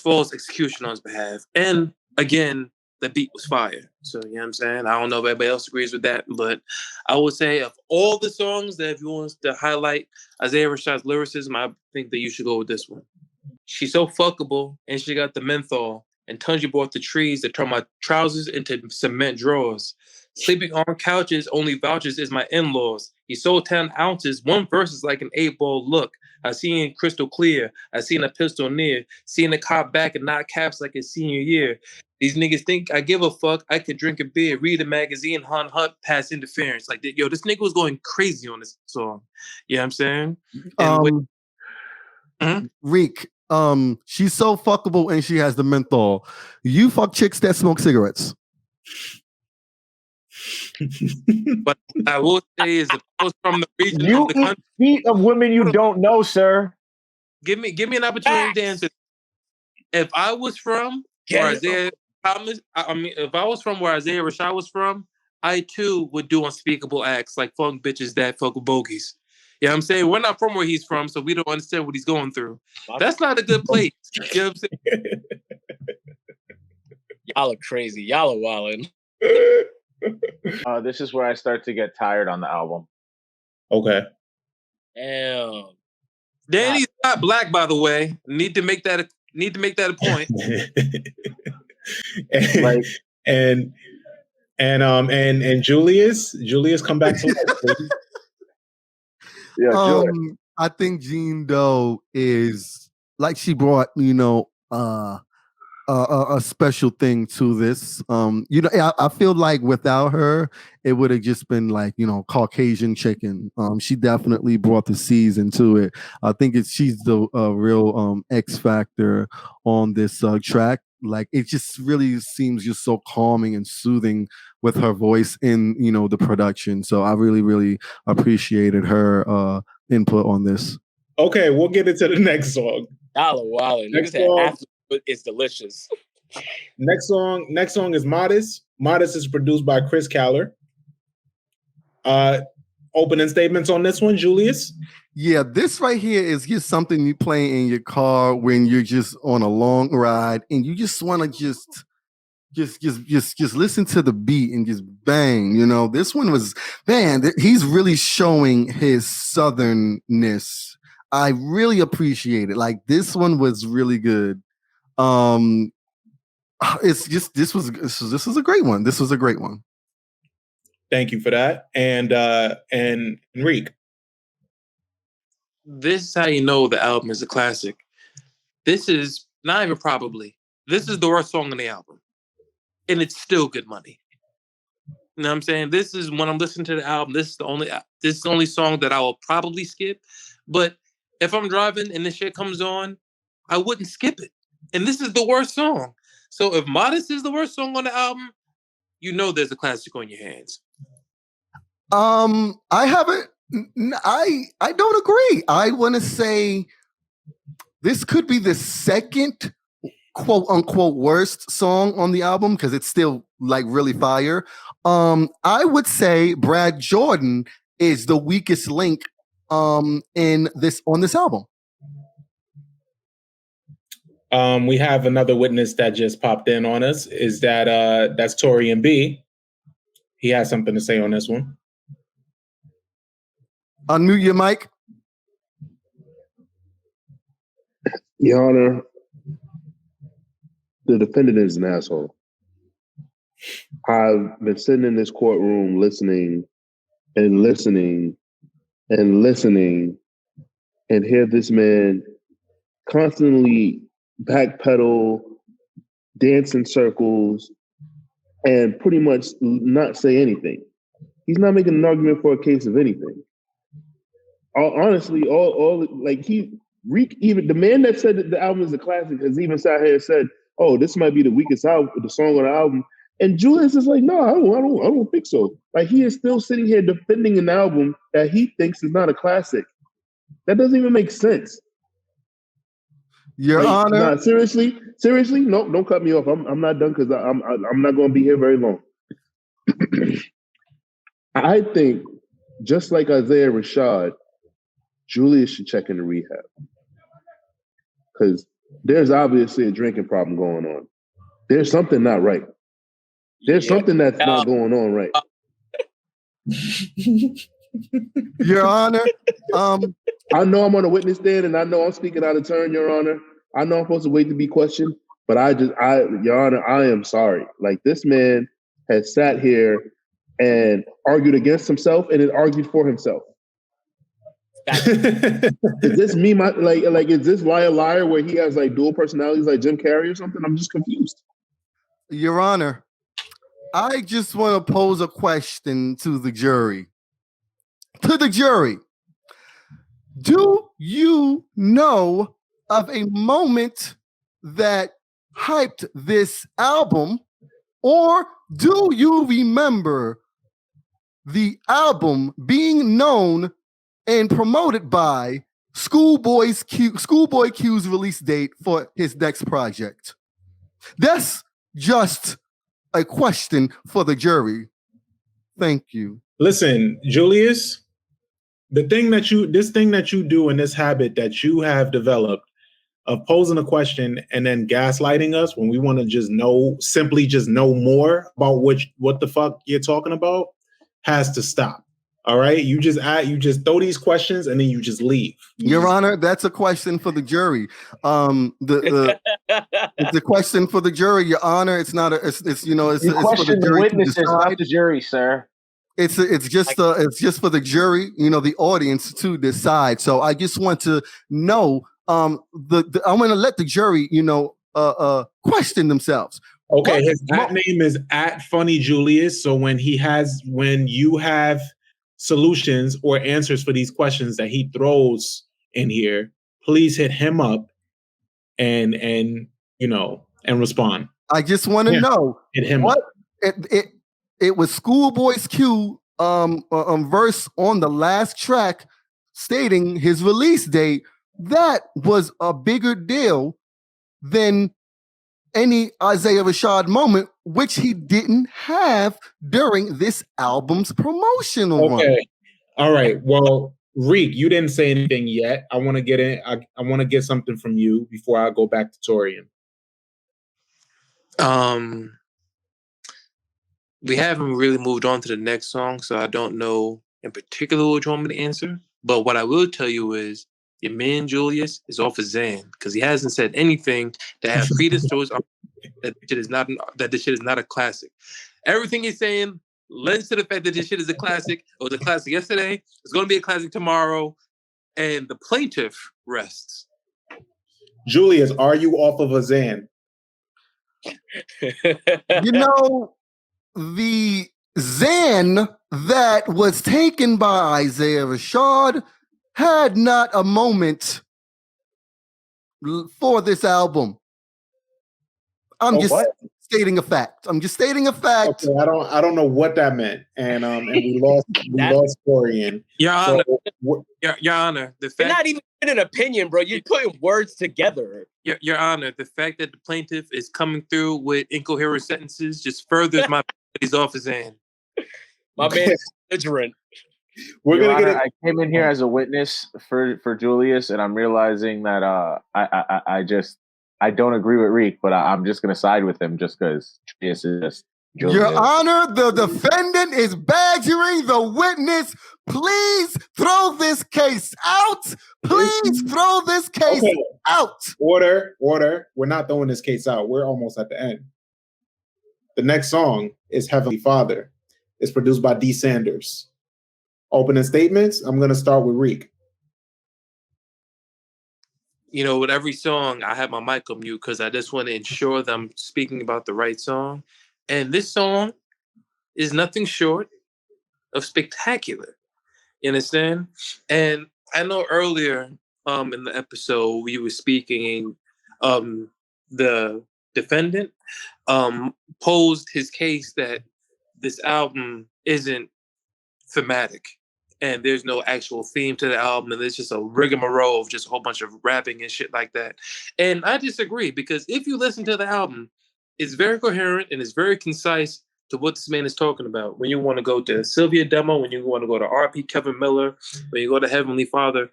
flawless execution on his behalf. And again, the beat was fire. So, you know what I'm saying? I don't know if everybody else agrees with that, but I would say of all the songs that if you want to highlight Isaiah Rashad's lyricism, I think that you should go with this one. She's so fuckable, and she got the menthol, and Tunji bought the trees that turn my trousers into cement drawers. Sleeping on couches, only vouchers is my in-laws. He sold 10 ounces. One verse is like an 8-ball look. I seen crystal clear. I seen a pistol near. Seen a cop back and not caps like his senior year. These niggas think I give a fuck. I could drink a beer, read a magazine, hunt, pass interference. Like, yo, this nigga was going crazy on this song. You know what I'm saying? Reek, she's so fuckable and she has the menthol. You fuck chicks that smoke cigarettes. But I will say is if I was from the region you of the country, feet of women you don't know, sir. Give me an opportunity to answer. If I was from where Isaiah Thomas, if I was from where Isaiah Rashad was from, I too would do unspeakable acts like fuck bitches that fuck with bogeys. You know what I'm saying? We're not from where he's from, so we don't understand what he's going through. That's not a good place. You know what I'm saying? Y'all are crazy. Y'all are wildin'. This is where I start to get tired on the album. Okay. Damn. Danny's not black, by the way. Need to make that a point. and Julius come back to life. Yeah, I think Jean Doe is like she brought, a special thing to this. I feel like without her, it would have just been like, Caucasian chicken. She definitely brought the season to it. I think she's the real X factor on this track. Like it just really seems just so calming and soothing with her voice in, the production. So I really, really appreciated her input on this. Okay, we'll get into the next song. Y'all are wildin'. Niggas said after it's delicious. Next song is Modest. Modest is produced by Chris Caller. Opening statements on this one, Julius? Yeah, this right here is just something you play in your car when you're just on a long ride and you just want to just listen to the beat and just bang. This one was, man, he's really showing his southernness. I really appreciate it. Like this one was really good. It's just this was a great one. This was a great one. Thank you for that. And Reek. This is how you know the album is a classic. This is not even probably. This is the worst song on the album. And it's still good money. You know what I'm saying? This is when I'm listening to the album, this is the only song that I will probably skip. But if I'm driving and this shit comes on, I wouldn't skip it. And this is the worst song. So if Modest is the worst song on the album, there's a classic on your hands. I haven't. I don't agree. I want to say this could be the second quote unquote worst song on the album because it's still like really fire. I would say Brad Jordan is the weakest link on this album. We have another witness that just popped in on us. Is that's Torian B. He has something to say on this one. Unmute your mic. Your Honor, the defendant is an asshole. I've been sitting in this courtroom listening and hear this man constantly backpedal, dance in circles, and pretty much not say anything. He's not making an argument for a case of anything. Honestly, all like Reek, even the man that said that the album is a classic has even sat here and said, "Oh, this might be the weakest album, the song on the album." And Julius is like, "No, I don't think so." Like he is still sitting here defending an album that he thinks is not a classic. That doesn't even make sense. Your Honor. Nah, seriously, no, don't cut me off. I'm not done because I'm not going to be here very long. I think just like Isaiah Rashad, Julius should check into rehab because there's obviously a drinking problem going on. There's something not right. There's something that's not going on right. Your Honor, I know I'm on a witness stand and I know I'm speaking out of turn, Your Honor. I know I'm supposed to wait to be questioned, but Your Honor, I am sorry. Like this man has sat here and argued against himself and then argued for himself. Is this me? Is this liar where he has like dual personalities like Jim Carrey or something? I'm just confused. Your Honor, I just want to pose a question to the jury. To the jury, do you know of a moment that hyped this album, or do you remember the album being known and promoted by Schoolboy Q's release date for his next project? That's just a question for the jury. Thank you. Listen, Julius, this thing that you do in this habit that you have developed of posing a question and then gaslighting us when we want to simply know more about what the fuck you're talking about has to stop. All right, you just throw these questions and then you just leave. Your Honor, that's a question for the jury. It's a question for the jury, Your Honor. It's not it's for the jury witnesses, not the jury, sir. It's just for the jury, the audience to decide. So I just want to know. I'm going to let the jury, question themselves. Okay, his name is @FunnyJulius. So when you have solutions or answers for these questions that he throws in here, please hit him up and respond. I just want to know hit him up. It was Schoolboy's Q verse on the last track stating his release date. That was a bigger deal than any Isaiah Rashad moment, which he didn't have during this album's promotional run. Okay. All right. Well, Reek, you didn't say anything yet. I want to get in. I want to get something from you before I go back to Torian. We haven't really moved on to the next song, so I don't know in particular what you want me to answer. But what I will tell you is your man Julius is off his Xan because he hasn't said anything that has credence to his that this shit is not a classic. Everything he's saying lends to the fact that this shit is a classic. It was a classic yesterday. It's going to be a classic tomorrow. And the plaintiff rests. Julius, are you off of a Xan? The Xan that was taken by Isaiah Rashad had not a moment for this album. I'm just stating a fact. Okay, I don't know what that meant, and we lost Torian. Your Honor, Your Honor, the fact you're not even an opinion, bro. You're putting words together. Your Honor, the fact that the plaintiff is coming through with incoherent sentences just furthers my he's off his hand. My man is belligerent. I came in here as a witness for Julius, and I'm realizing that I don't agree with Reek, but I'm just going to side with him just because Julius is just Julius. Your Honor, the defendant is badgering the witness. Please throw this case out. Please throw this case out. Order. We're not throwing this case out. We're almost at the end. The next song is Heavenly Father. It's produced by D. Sanders. Opening statements, I'm going to start with Reek. With every song, I have my mic on mute because I just want to ensure that I'm speaking about the right song. And this song is nothing short of spectacular. You understand? And I know earlier in the episode we were speaking, the defendant posed his case that this album isn't thematic and there's no actual theme to the album, and there's just a rigmarole of just a whole bunch of rapping and shit like that. And I disagree, because if you listen to the album, it's very coherent and it's very concise to what this man is talking about. When you want to go to Cilvia demo, when you want to go to RP Kevin Miller, when you go to Heavenly Father,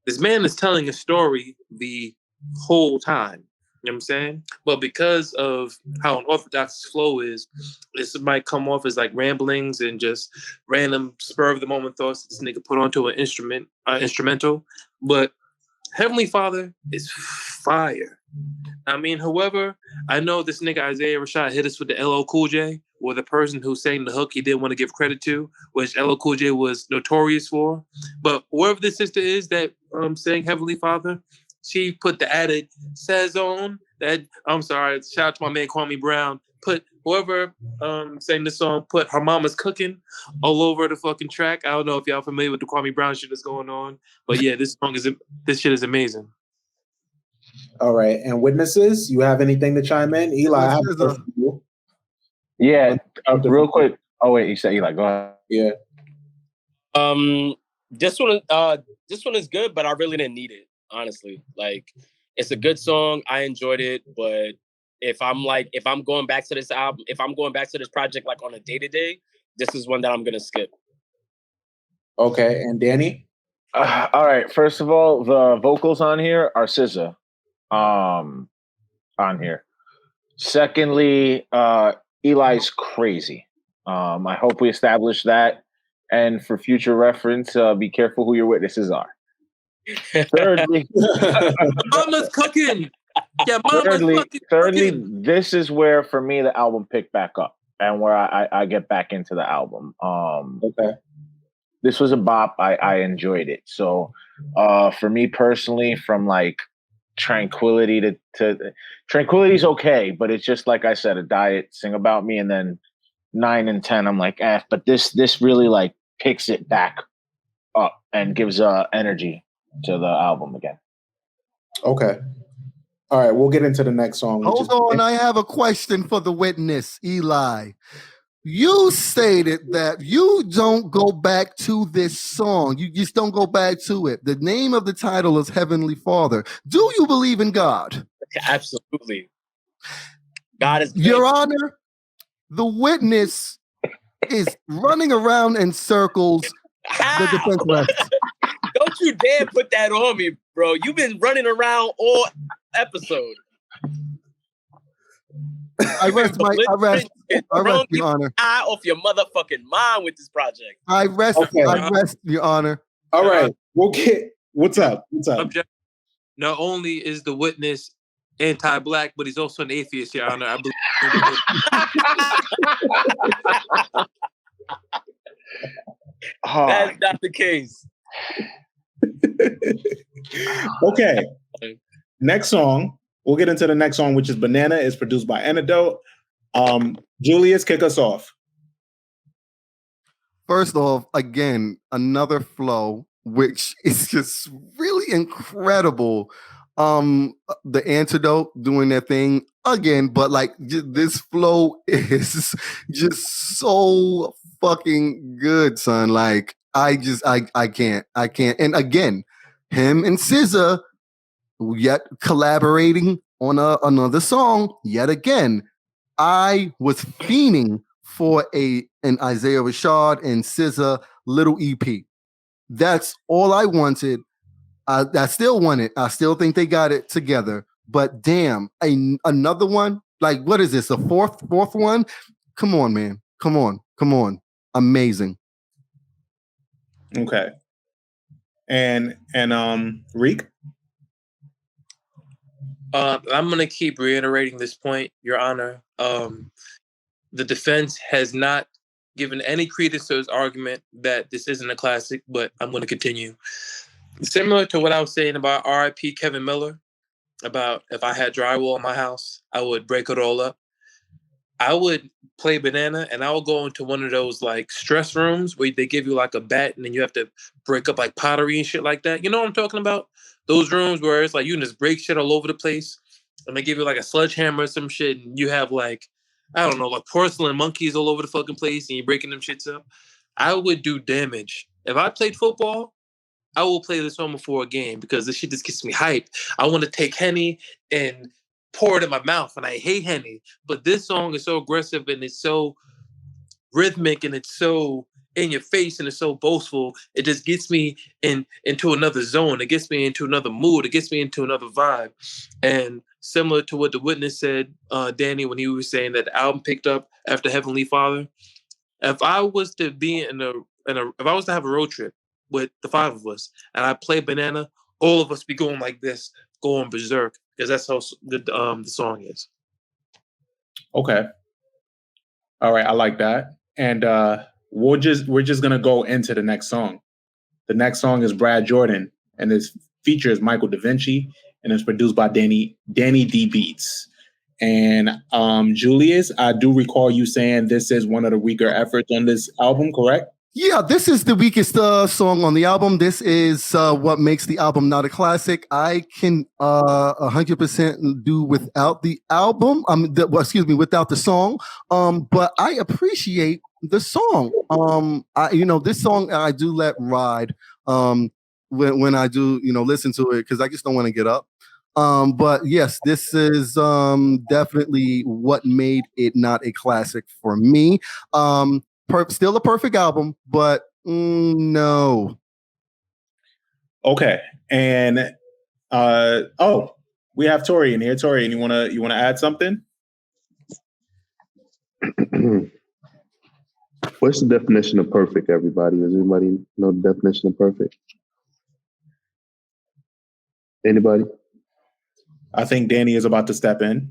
this man is telling a story the whole time. You know what I'm saying? But because of how unorthodox his flow is, this might come off as like ramblings and just random spur of the moment thoughts this nigga put onto an instrumental. But Heavenly Father is fire. I mean, however, I know this nigga Isaiah Rashad hit us with the LL Cool J, or the person who sang the hook he didn't want to give credit to, which LL Cool J was notorious for. But whoever this sister is that sang Heavenly Father, she put the added says on that. I'm sorry, shout out to my man Kwame Brown. Put whoever sang the song, put Her Mama's Cooking all over the fucking track. I don't know if y'all familiar with the Kwame Brown shit that's going on, but yeah, this shit is amazing. All right, and witnesses, you have anything to chime in? Eli, I have a question for you. Yeah, real quick. Oh wait, you said Eli. Go ahead. Yeah. This one is good, but I really didn't need it. Honestly, like, it's a good song. I enjoyed it, but if I'm going back to this album, if I'm going back to this project like on a day-to-day, this is one that I'm gonna skip. Okay, and Danny? All right. First of all, the vocals on here are SZA. On here. Secondly, Eli's crazy. I hope we establish that. And for future reference, be careful who your witnesses are. Thirdly, Mama's cooking. Yeah, thirdly, cooking. This is where for me the album picked back up and where I get back into the album. Okay. This was a bop. I enjoyed it. So for me personally, from like Tranquility to Tranquility's okay, but it's just like I said, a diet Sing About Me, and then 9 and 10 I'm like, but this really like picks it back up and gives energy to the album again. Okay. All right, we'll get into the next song. Hold on, I have a question for the witness, Eli. You stated that you don't go back to this song. You just don't go back to it. The name of the title is Heavenly Father. Do you believe in God? Absolutely. God is good. Your Honor, the witness is running around in circles. The defense rests. Don't you dare put that on me, bro. You've been running around all episode. I rest, Your Honor. Eye off your motherfucking mind with this project. I rest, Your Honor. All right, we'll get. What's up? Not only is the witness anti-black, but he's also an atheist, Your Honor. I believe. That's not the case. Okay. Next song. We'll get into the next song, which is Banana. It's produced by Antidote. Julius, kick us off. First off, again, another flow, which is just really incredible. The Antidote doing their thing again, but like this flow is just so fucking good, son. Like I can't. And again, him and SZA yet collaborating on another song yet again. I was fiending for an Isaiah Rashad and SZA little EP. That's all I wanted. I still want it. I still think they got it together. But damn, another one? Like, what is this? A fourth one? Come on, man. Come on. Amazing. Okay. And Reek? I'm gonna keep reiterating this point, Your Honor. The defense has not given any credence to his argument that this isn't a classic, but I'm going to continue. Similar to what I was saying about R.I.P. Kevin Miller, about if I had drywall in my house, I would break it all up. I would play Banana, and I would go into one of those like stress rooms where they give you like a bat, and then you have to break up like pottery and shit like that. You know what I'm talking about? Those rooms where it's like you can just break shit all over the place, and they give you like a sledgehammer or some shit, and you have like, I don't know, like porcelain monkeys all over the fucking place, and you're breaking them shits up. I would do damage. If I played football, I will play this song before a game because this shit just gets me hyped. I want to take Henny and pour it in my mouth, and I hate Henny. But this song is so aggressive, and it's so rhythmic, and it's so in your face, and it's so boastful. It just gets me into another zone. It gets me into another mood. It gets me into another vibe. And similar to what the witness said, Danny, when he was saying that the album picked up after Heavenly Father. If I was to be if I was to have a road trip with the five of us, and I play Banana, all of us be going like this, going berserk, because that's how good the song is. Okay. All right, I like that. And we're just gonna go into the next song. The next song is Brad Jordan, and this features Michael Da Vinci, and it's produced by Danny D Beats. And Julius, I do recall you saying this is one of the weaker efforts on this album, correct? Yeah, this is the weakest song on the album. This is what makes the album not a classic. I can 100% do without the album. Without the song. But I appreciate the song. This song I do let ride when I do listen to it because I just don't want to get up. But yes, this is definitely what made it not a classic for me. Still a perfect album, but no. Okay, and we have Tori in here. Tori, you wanna add something? What's the definition of perfect, everybody? Does anybody know the definition of perfect? Anybody? I think Danny is about to step in.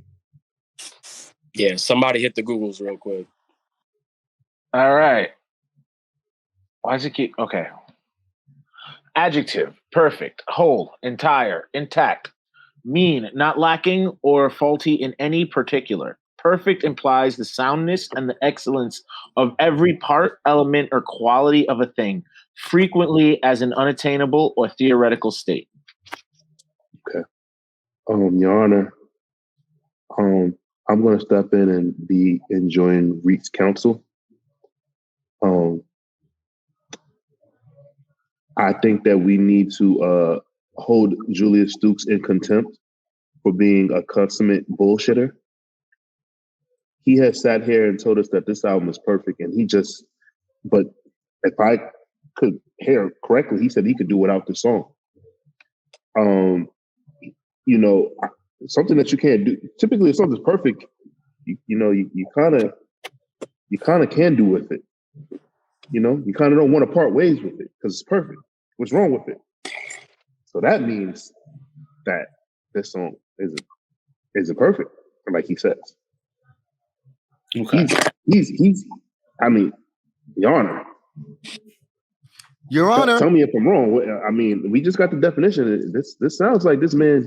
Yeah, somebody hit the Googles real quick. All right. Why does it keep... Okay. Adjective, perfect, whole, entire, intact, mean, not lacking or faulty in any particular. Perfect implies the soundness and the excellence of every part, element, or quality of a thing, frequently as an unattainable or theoretical state. Okay. Your Honor, I'm going to step in and be enjoying Reek's counsel. I think that we need to hold Julius Stokes in contempt for being a consummate bullshitter. He has sat here and told us that this album is perfect, and but if I could hear correctly, he said he could do without the song. Something that you can't do. Typically, if something's perfect, you kind of can do with it. You kind of don't want to part ways with it because it's perfect. What's wrong with it? So that means that this song isn't perfect, like he says. Okay. He's. I mean, Your Honor. Your Honor. Tell me if I'm wrong. I mean, we just got the definition. This sounds like this man.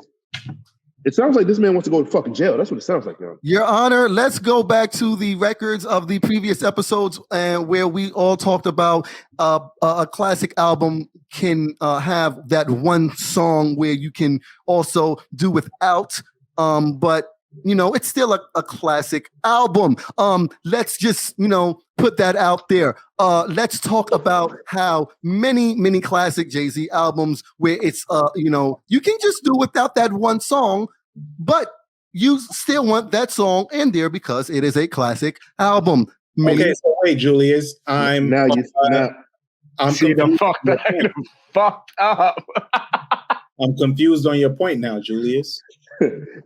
It sounds like this man wants to go to fucking jail. That's what it sounds like, Your Honor. Your Honor, let's go back to the records of the previous episodes and where we all talked about a classic album can have that one song where you can also do without, but it's still a classic album. Let's just, put that out there. Let's talk about how many classic Jay-Z albums where it's, you can just do without that one song, but you still want that song in there because it is a classic album. Okay, so wait, Julius, I'm fucked up. I'm confused on your point now, Julius.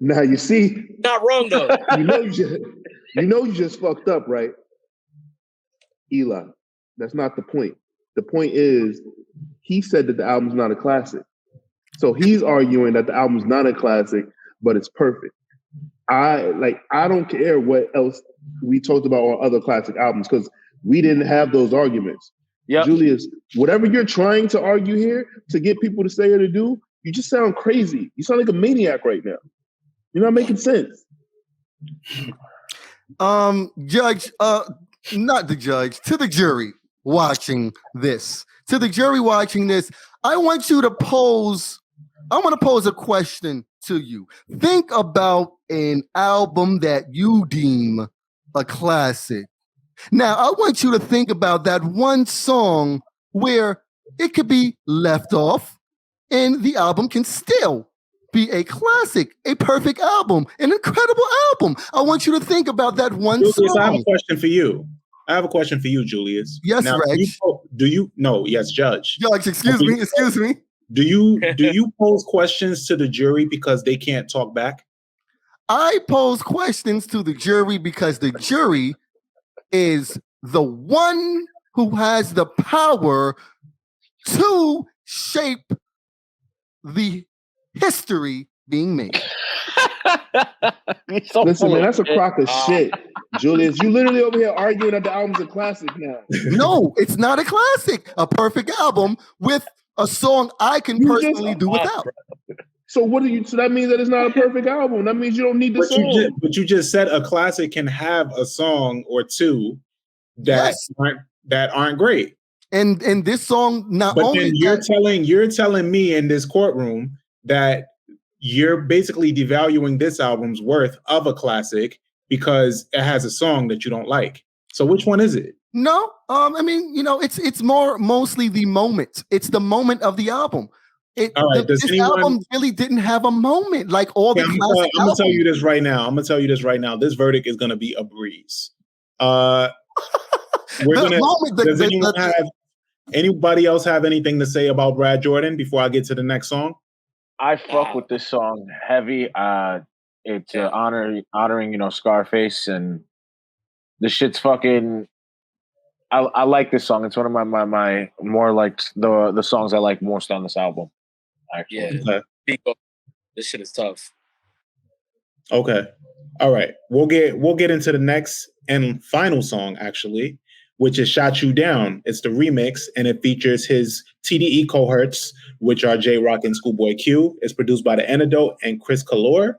Now you see, not wrong though. you just fucked up, right? Eli, that's not the point. The point is, he said that the album's not a classic. So he's arguing that the album's not a classic, but it's perfect. I don't care what else we talked about on other classic albums because we didn't have those arguments. Yep. Julius, whatever you're trying to argue here to get people to say or to do, you just sound crazy. You sound like a maniac right now. You're not making sense. Judge, not the judge, to the jury watching this. To the jury watching this, I want to pose a question to you. Think about an album that you deem a classic. Now, I want you to think about that one song where it could be left off and the album can still be a classic, a perfect album, an incredible album. I want you to think about that one Julius, song. I have a question for you. Julius. Yes, now, Reg. Yes, Judge. Judge, excuse me. Do you pose questions to the jury because they can't talk back? I pose questions to the jury because the jury is the one who has the power to shape the history being made. Listen, man, that's a crock of shit. Julius, you literally over here arguing that the album's a classic now. No, it's not a classic. A perfect album with a song I can personally do without. So so that means that it's not a perfect album. That means you don't need the song. But you just said a classic can have a song or two that aren't great. And this song then you're telling me in this courtroom that you're basically devaluing this album's worth of a classic because it has a song that you don't like. So which one is it? No, I mean, it's mostly the moment. It's the moment of the album. This album really didn't have a moment like all the classic albums. I'm gonna tell you this right now. This verdict is gonna be a breeze. Does anybody else have anything to say about Brad Jordan before I get to the next song? I fuck with this song heavy. It's honoring Scarface, and this shit's fucking. I like this song. It's one of my more like the songs I like most on this album. Actually. Yeah, this shit is tough. Okay, all right. We'll get into the next and final song actually, which is "Shot You Down." It's the remix, and it features his TDE cohorts, which are J-Rock and Schoolboy Q. It's produced by The Antidote and Chris Calor.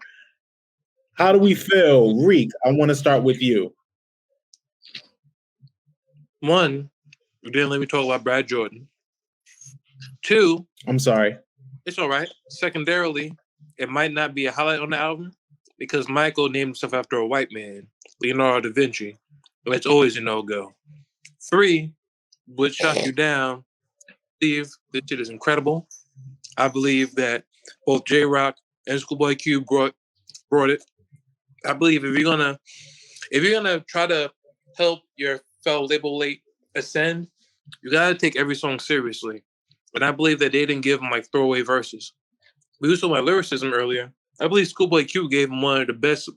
How do we feel, Reek? I want to start with you. One, you didn't let me talk about Brad Jordan. Two, I'm sorry. It's all right. Secondarily, it might not be a highlight on the album because Michael named himself after a white man, Leonardo da Vinci. That's always a no-go. Three, would Shot You Down. I believe this shit is incredible. I believe that both J-Rock and Schoolboy Q brought it. I believe if you're gonna try to help your fellow label late ascend, you gotta take every song seriously. And I believe that they didn't give him like throwaway verses. We was talking about lyricism earlier. I believe Schoolboy Q gave him one of the best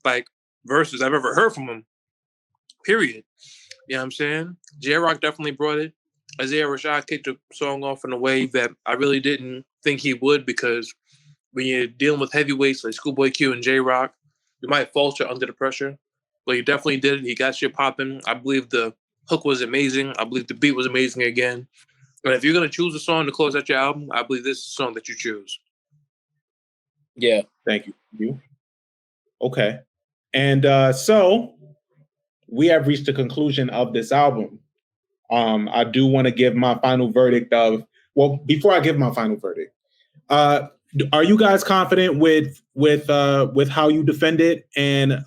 like verses I've ever heard from him. Period. You know what I'm saying? J-Rock definitely brought it. Isaiah Rashad kicked the song off in a way that I really didn't think he would, because when you're dealing with heavyweights like Schoolboy Q and J-Rock, you might falter under the pressure. But he definitely did it. He got shit popping. I believe the hook was amazing. I believe the beat was amazing again. And if you're going to choose a song to close out your album, I believe this is the song that you choose. Yeah. Thank you. Okay. And so we have reached the conclusion of this album. I do want to give my final verdict before I give my final verdict, are you guys confident with how you defend it? And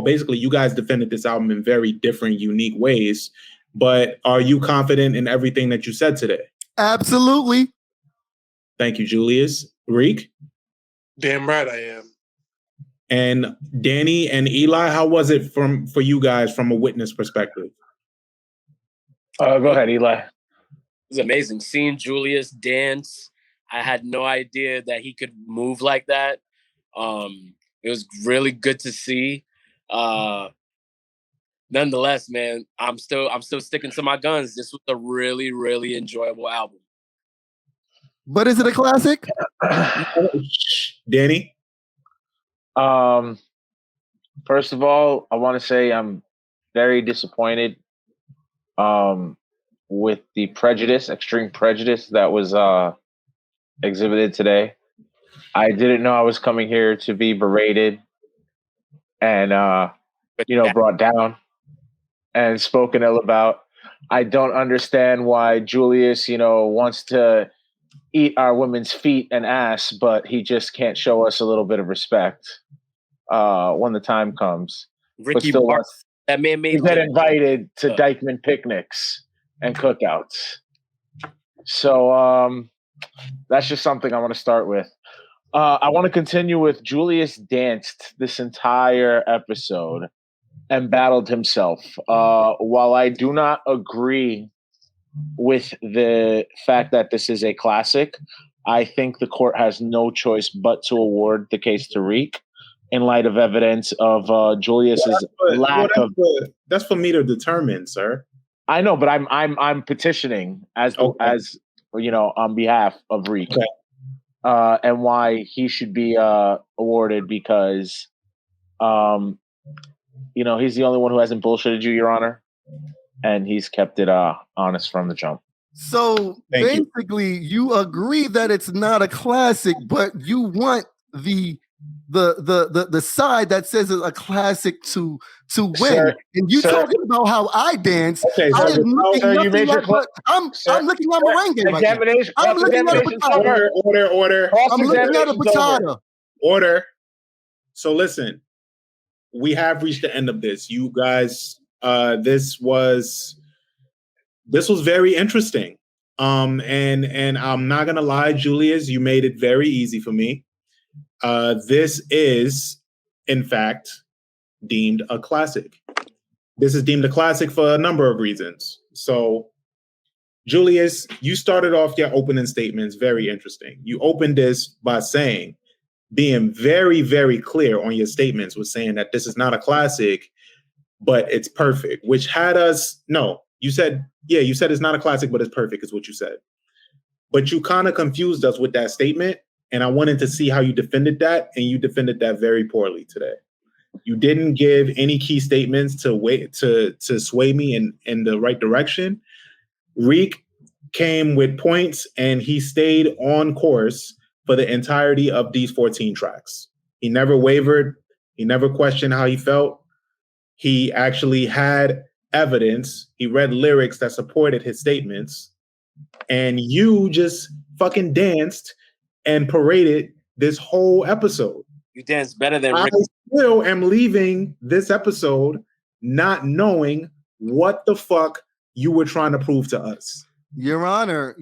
basically you guys defended this album in very different, unique ways, but are you confident in everything that you said today? Absolutely. Thank you, Julius. Reek? Damn right I am. And Danny and Eli, how was it for you guys from a witness perspective? Go ahead, Eli. It was amazing. Seeing Julius dance, I had no idea that he could move like that. It was really good to see. Nonetheless, man, I'm still sticking to my guns. This was a really, really enjoyable album. But is it a classic? Danny? First of all, I want to say I'm very disappointed with the extreme prejudice that was exhibited today. I didn't know I was coming here to be berated, and brought down and spoken ill about. I don't understand why Julius, wants to eat our women's feet and ass, but he just can't show us a little bit of respect when the time comes. Ricky but still Martin, wants that man made to get invited to Dykeman picnics and cookouts. So that's just something I want to start with. I want to continue with Julius danced this entire episode and battled himself. While I do not agree with the fact that this is a classic, I think the court has no choice but to award the case to Reek in light of evidence of Julius's lack of. That's for me to determine, sir. I know, but I'm petitioning as on behalf of Reek, and why he should be awarded because, he's the only one who hasn't bullshitted you, Your Honor, and he's kept it honest from the jump. So basically, you agree that it's not a classic, but you want the side that says it's a classic to win. Sir, and you talking about how I dance. Okay, I am looking you made your I'm looking at merengue right now. Examination. I'm looking at a bachata. Order. I'm looking at a bachata. Order. So listen, we have reached the end of this. You guys, this was very interesting. And I'm not gonna lie, Julius, you made it very easy for me. This is, in fact, deemed a classic. This is deemed a classic for a number of reasons. So, Julius, you started off your opening statements very interesting. You opened this by being very, very clear on your statements, was saying that this is not a classic, but it's perfect, which had us, you said it's not a classic, but it's perfect is what you said. But you kind of confused us with that statement. And I wanted to see how you defended that, and you defended that very poorly today. You didn't give any key statements to sway me in the right direction. Reek came with points, and he stayed on course for the entirety of these 14 tracks. He never wavered. He never questioned how he felt. He actually had evidence. He read lyrics that supported his statements. And you just fucking danced and paraded this whole episode. You danced better than Rick. I still am leaving this episode not knowing what the fuck you were trying to prove to us. Your Honor,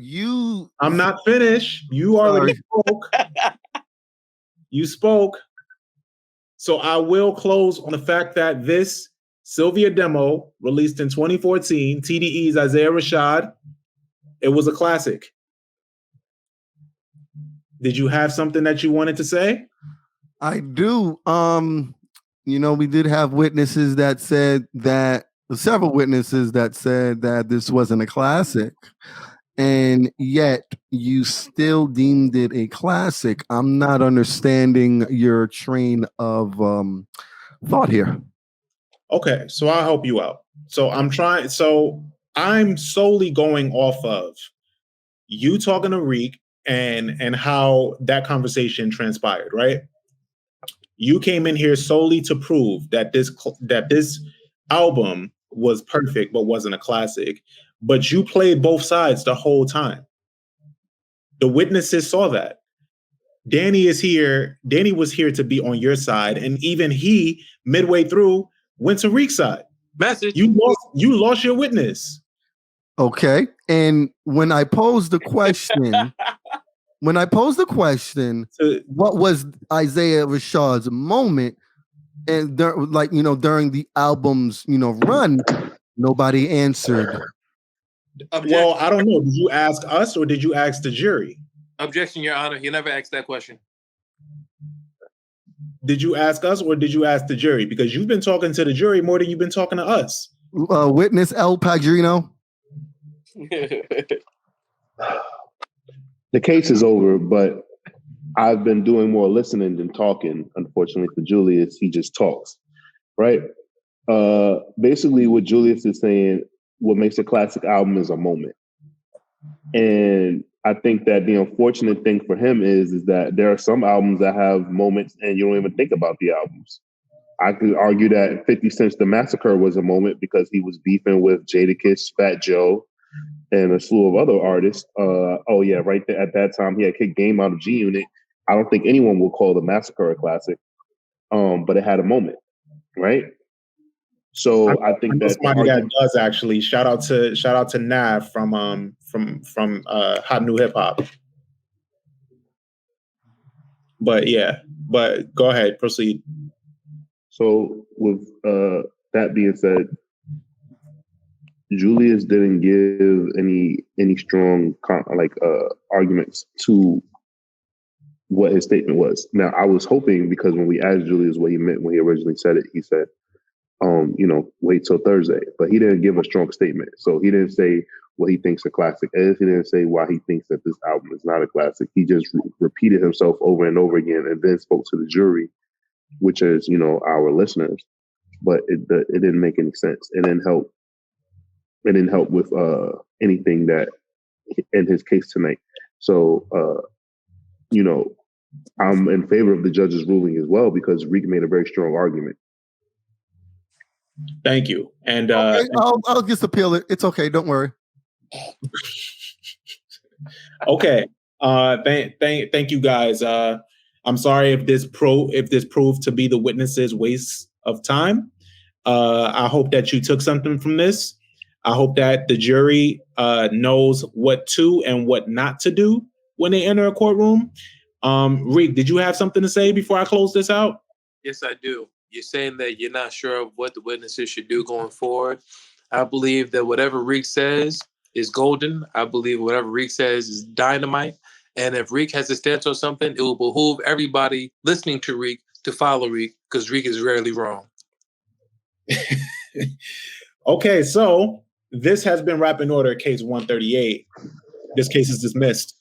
I'm not finished. You already spoke. You spoke. So I will close on the fact that this Cilvia demo, released in 2014, TDE's Isaiah Rashad, it was a classic. Did you have something that you wanted to say? I do. We did have witnesses that said that, several witnesses that said that this wasn't a classic, and yet you still deemed it a classic. I'm not understanding your train of thought here. Okay, so I'll help you out. So I'm solely going off of you talking to Reek and how that conversation transpired, right? You came in here solely to prove that this album was perfect but wasn't a classic, but you played both sides the whole time. The witnesses saw that. Danny was here to be on your side, and even he, midway through, went to Reek's side. Message. You lost your witness. Okay. And when I posed the question, what was Isaiah Rashad's moment? And during the album's run, nobody answered. Well, I don't know. Did you ask us or did you ask the jury? Objection, Your Honor. You never asked that question. Did you ask us or did you ask the jury? Because you've been talking to the jury more than you've been talking to us. Witness El Padrino. The case is over, but I've been doing more listening than talking. Unfortunately for Julius, he just talks, right? Basically, what Julius is saying, what makes a classic album is a moment. And I think that the unfortunate thing for him is that there are some albums that have moments and you don't even think about the albums. I could argue that 50 Cent's The Massacre was a moment because he was beefing with Jadakiss, Fat Joe, and a slew of other artists. Right there at that time, he had kicked Game out of G Unit. I don't think anyone will call The Massacre a classic, but it had a moment, right? So I think that somebody that does actually. Shout out to Nav from Hot New Hip Hop. But go ahead, proceed. So with that being said, Julius didn't give any strong arguments to what his statement was. Now, I was hoping, because when we asked Julius what he meant when he originally said it, he said, wait till Thursday. But he didn't give a strong statement. So he didn't say what he thinks a classic is. He didn't say why he thinks that this album is not a classic. He just repeated himself over and over again, and then spoke to the jury, which is, our listeners. But it didn't make any sense. It didn't help. It didn't help with anything that in his case tonight. So, I'm in favor of the judge's ruling as well, because Reek made a very strong argument. Thank you. And okay, I'll just appeal it. It's okay. Don't worry. Okay. Thank you guys. I'm sorry if this proved to be the witnesses' waste of time. I hope that you took something from this. I hope that the jury knows what to and what not to do when they enter a courtroom. Reek, did you have something to say before I close this out? Yes, I do. You're saying that you're not sure of what the witnesses should do going forward. I believe that whatever Reek says is golden. I believe whatever Reek says is dynamite. And if Reek has a stance on something, it will behoove everybody listening to Reek to follow Reek, because Reek is rarely wrong. Okay, so this has been Rap in Order, case 138. This case is dismissed.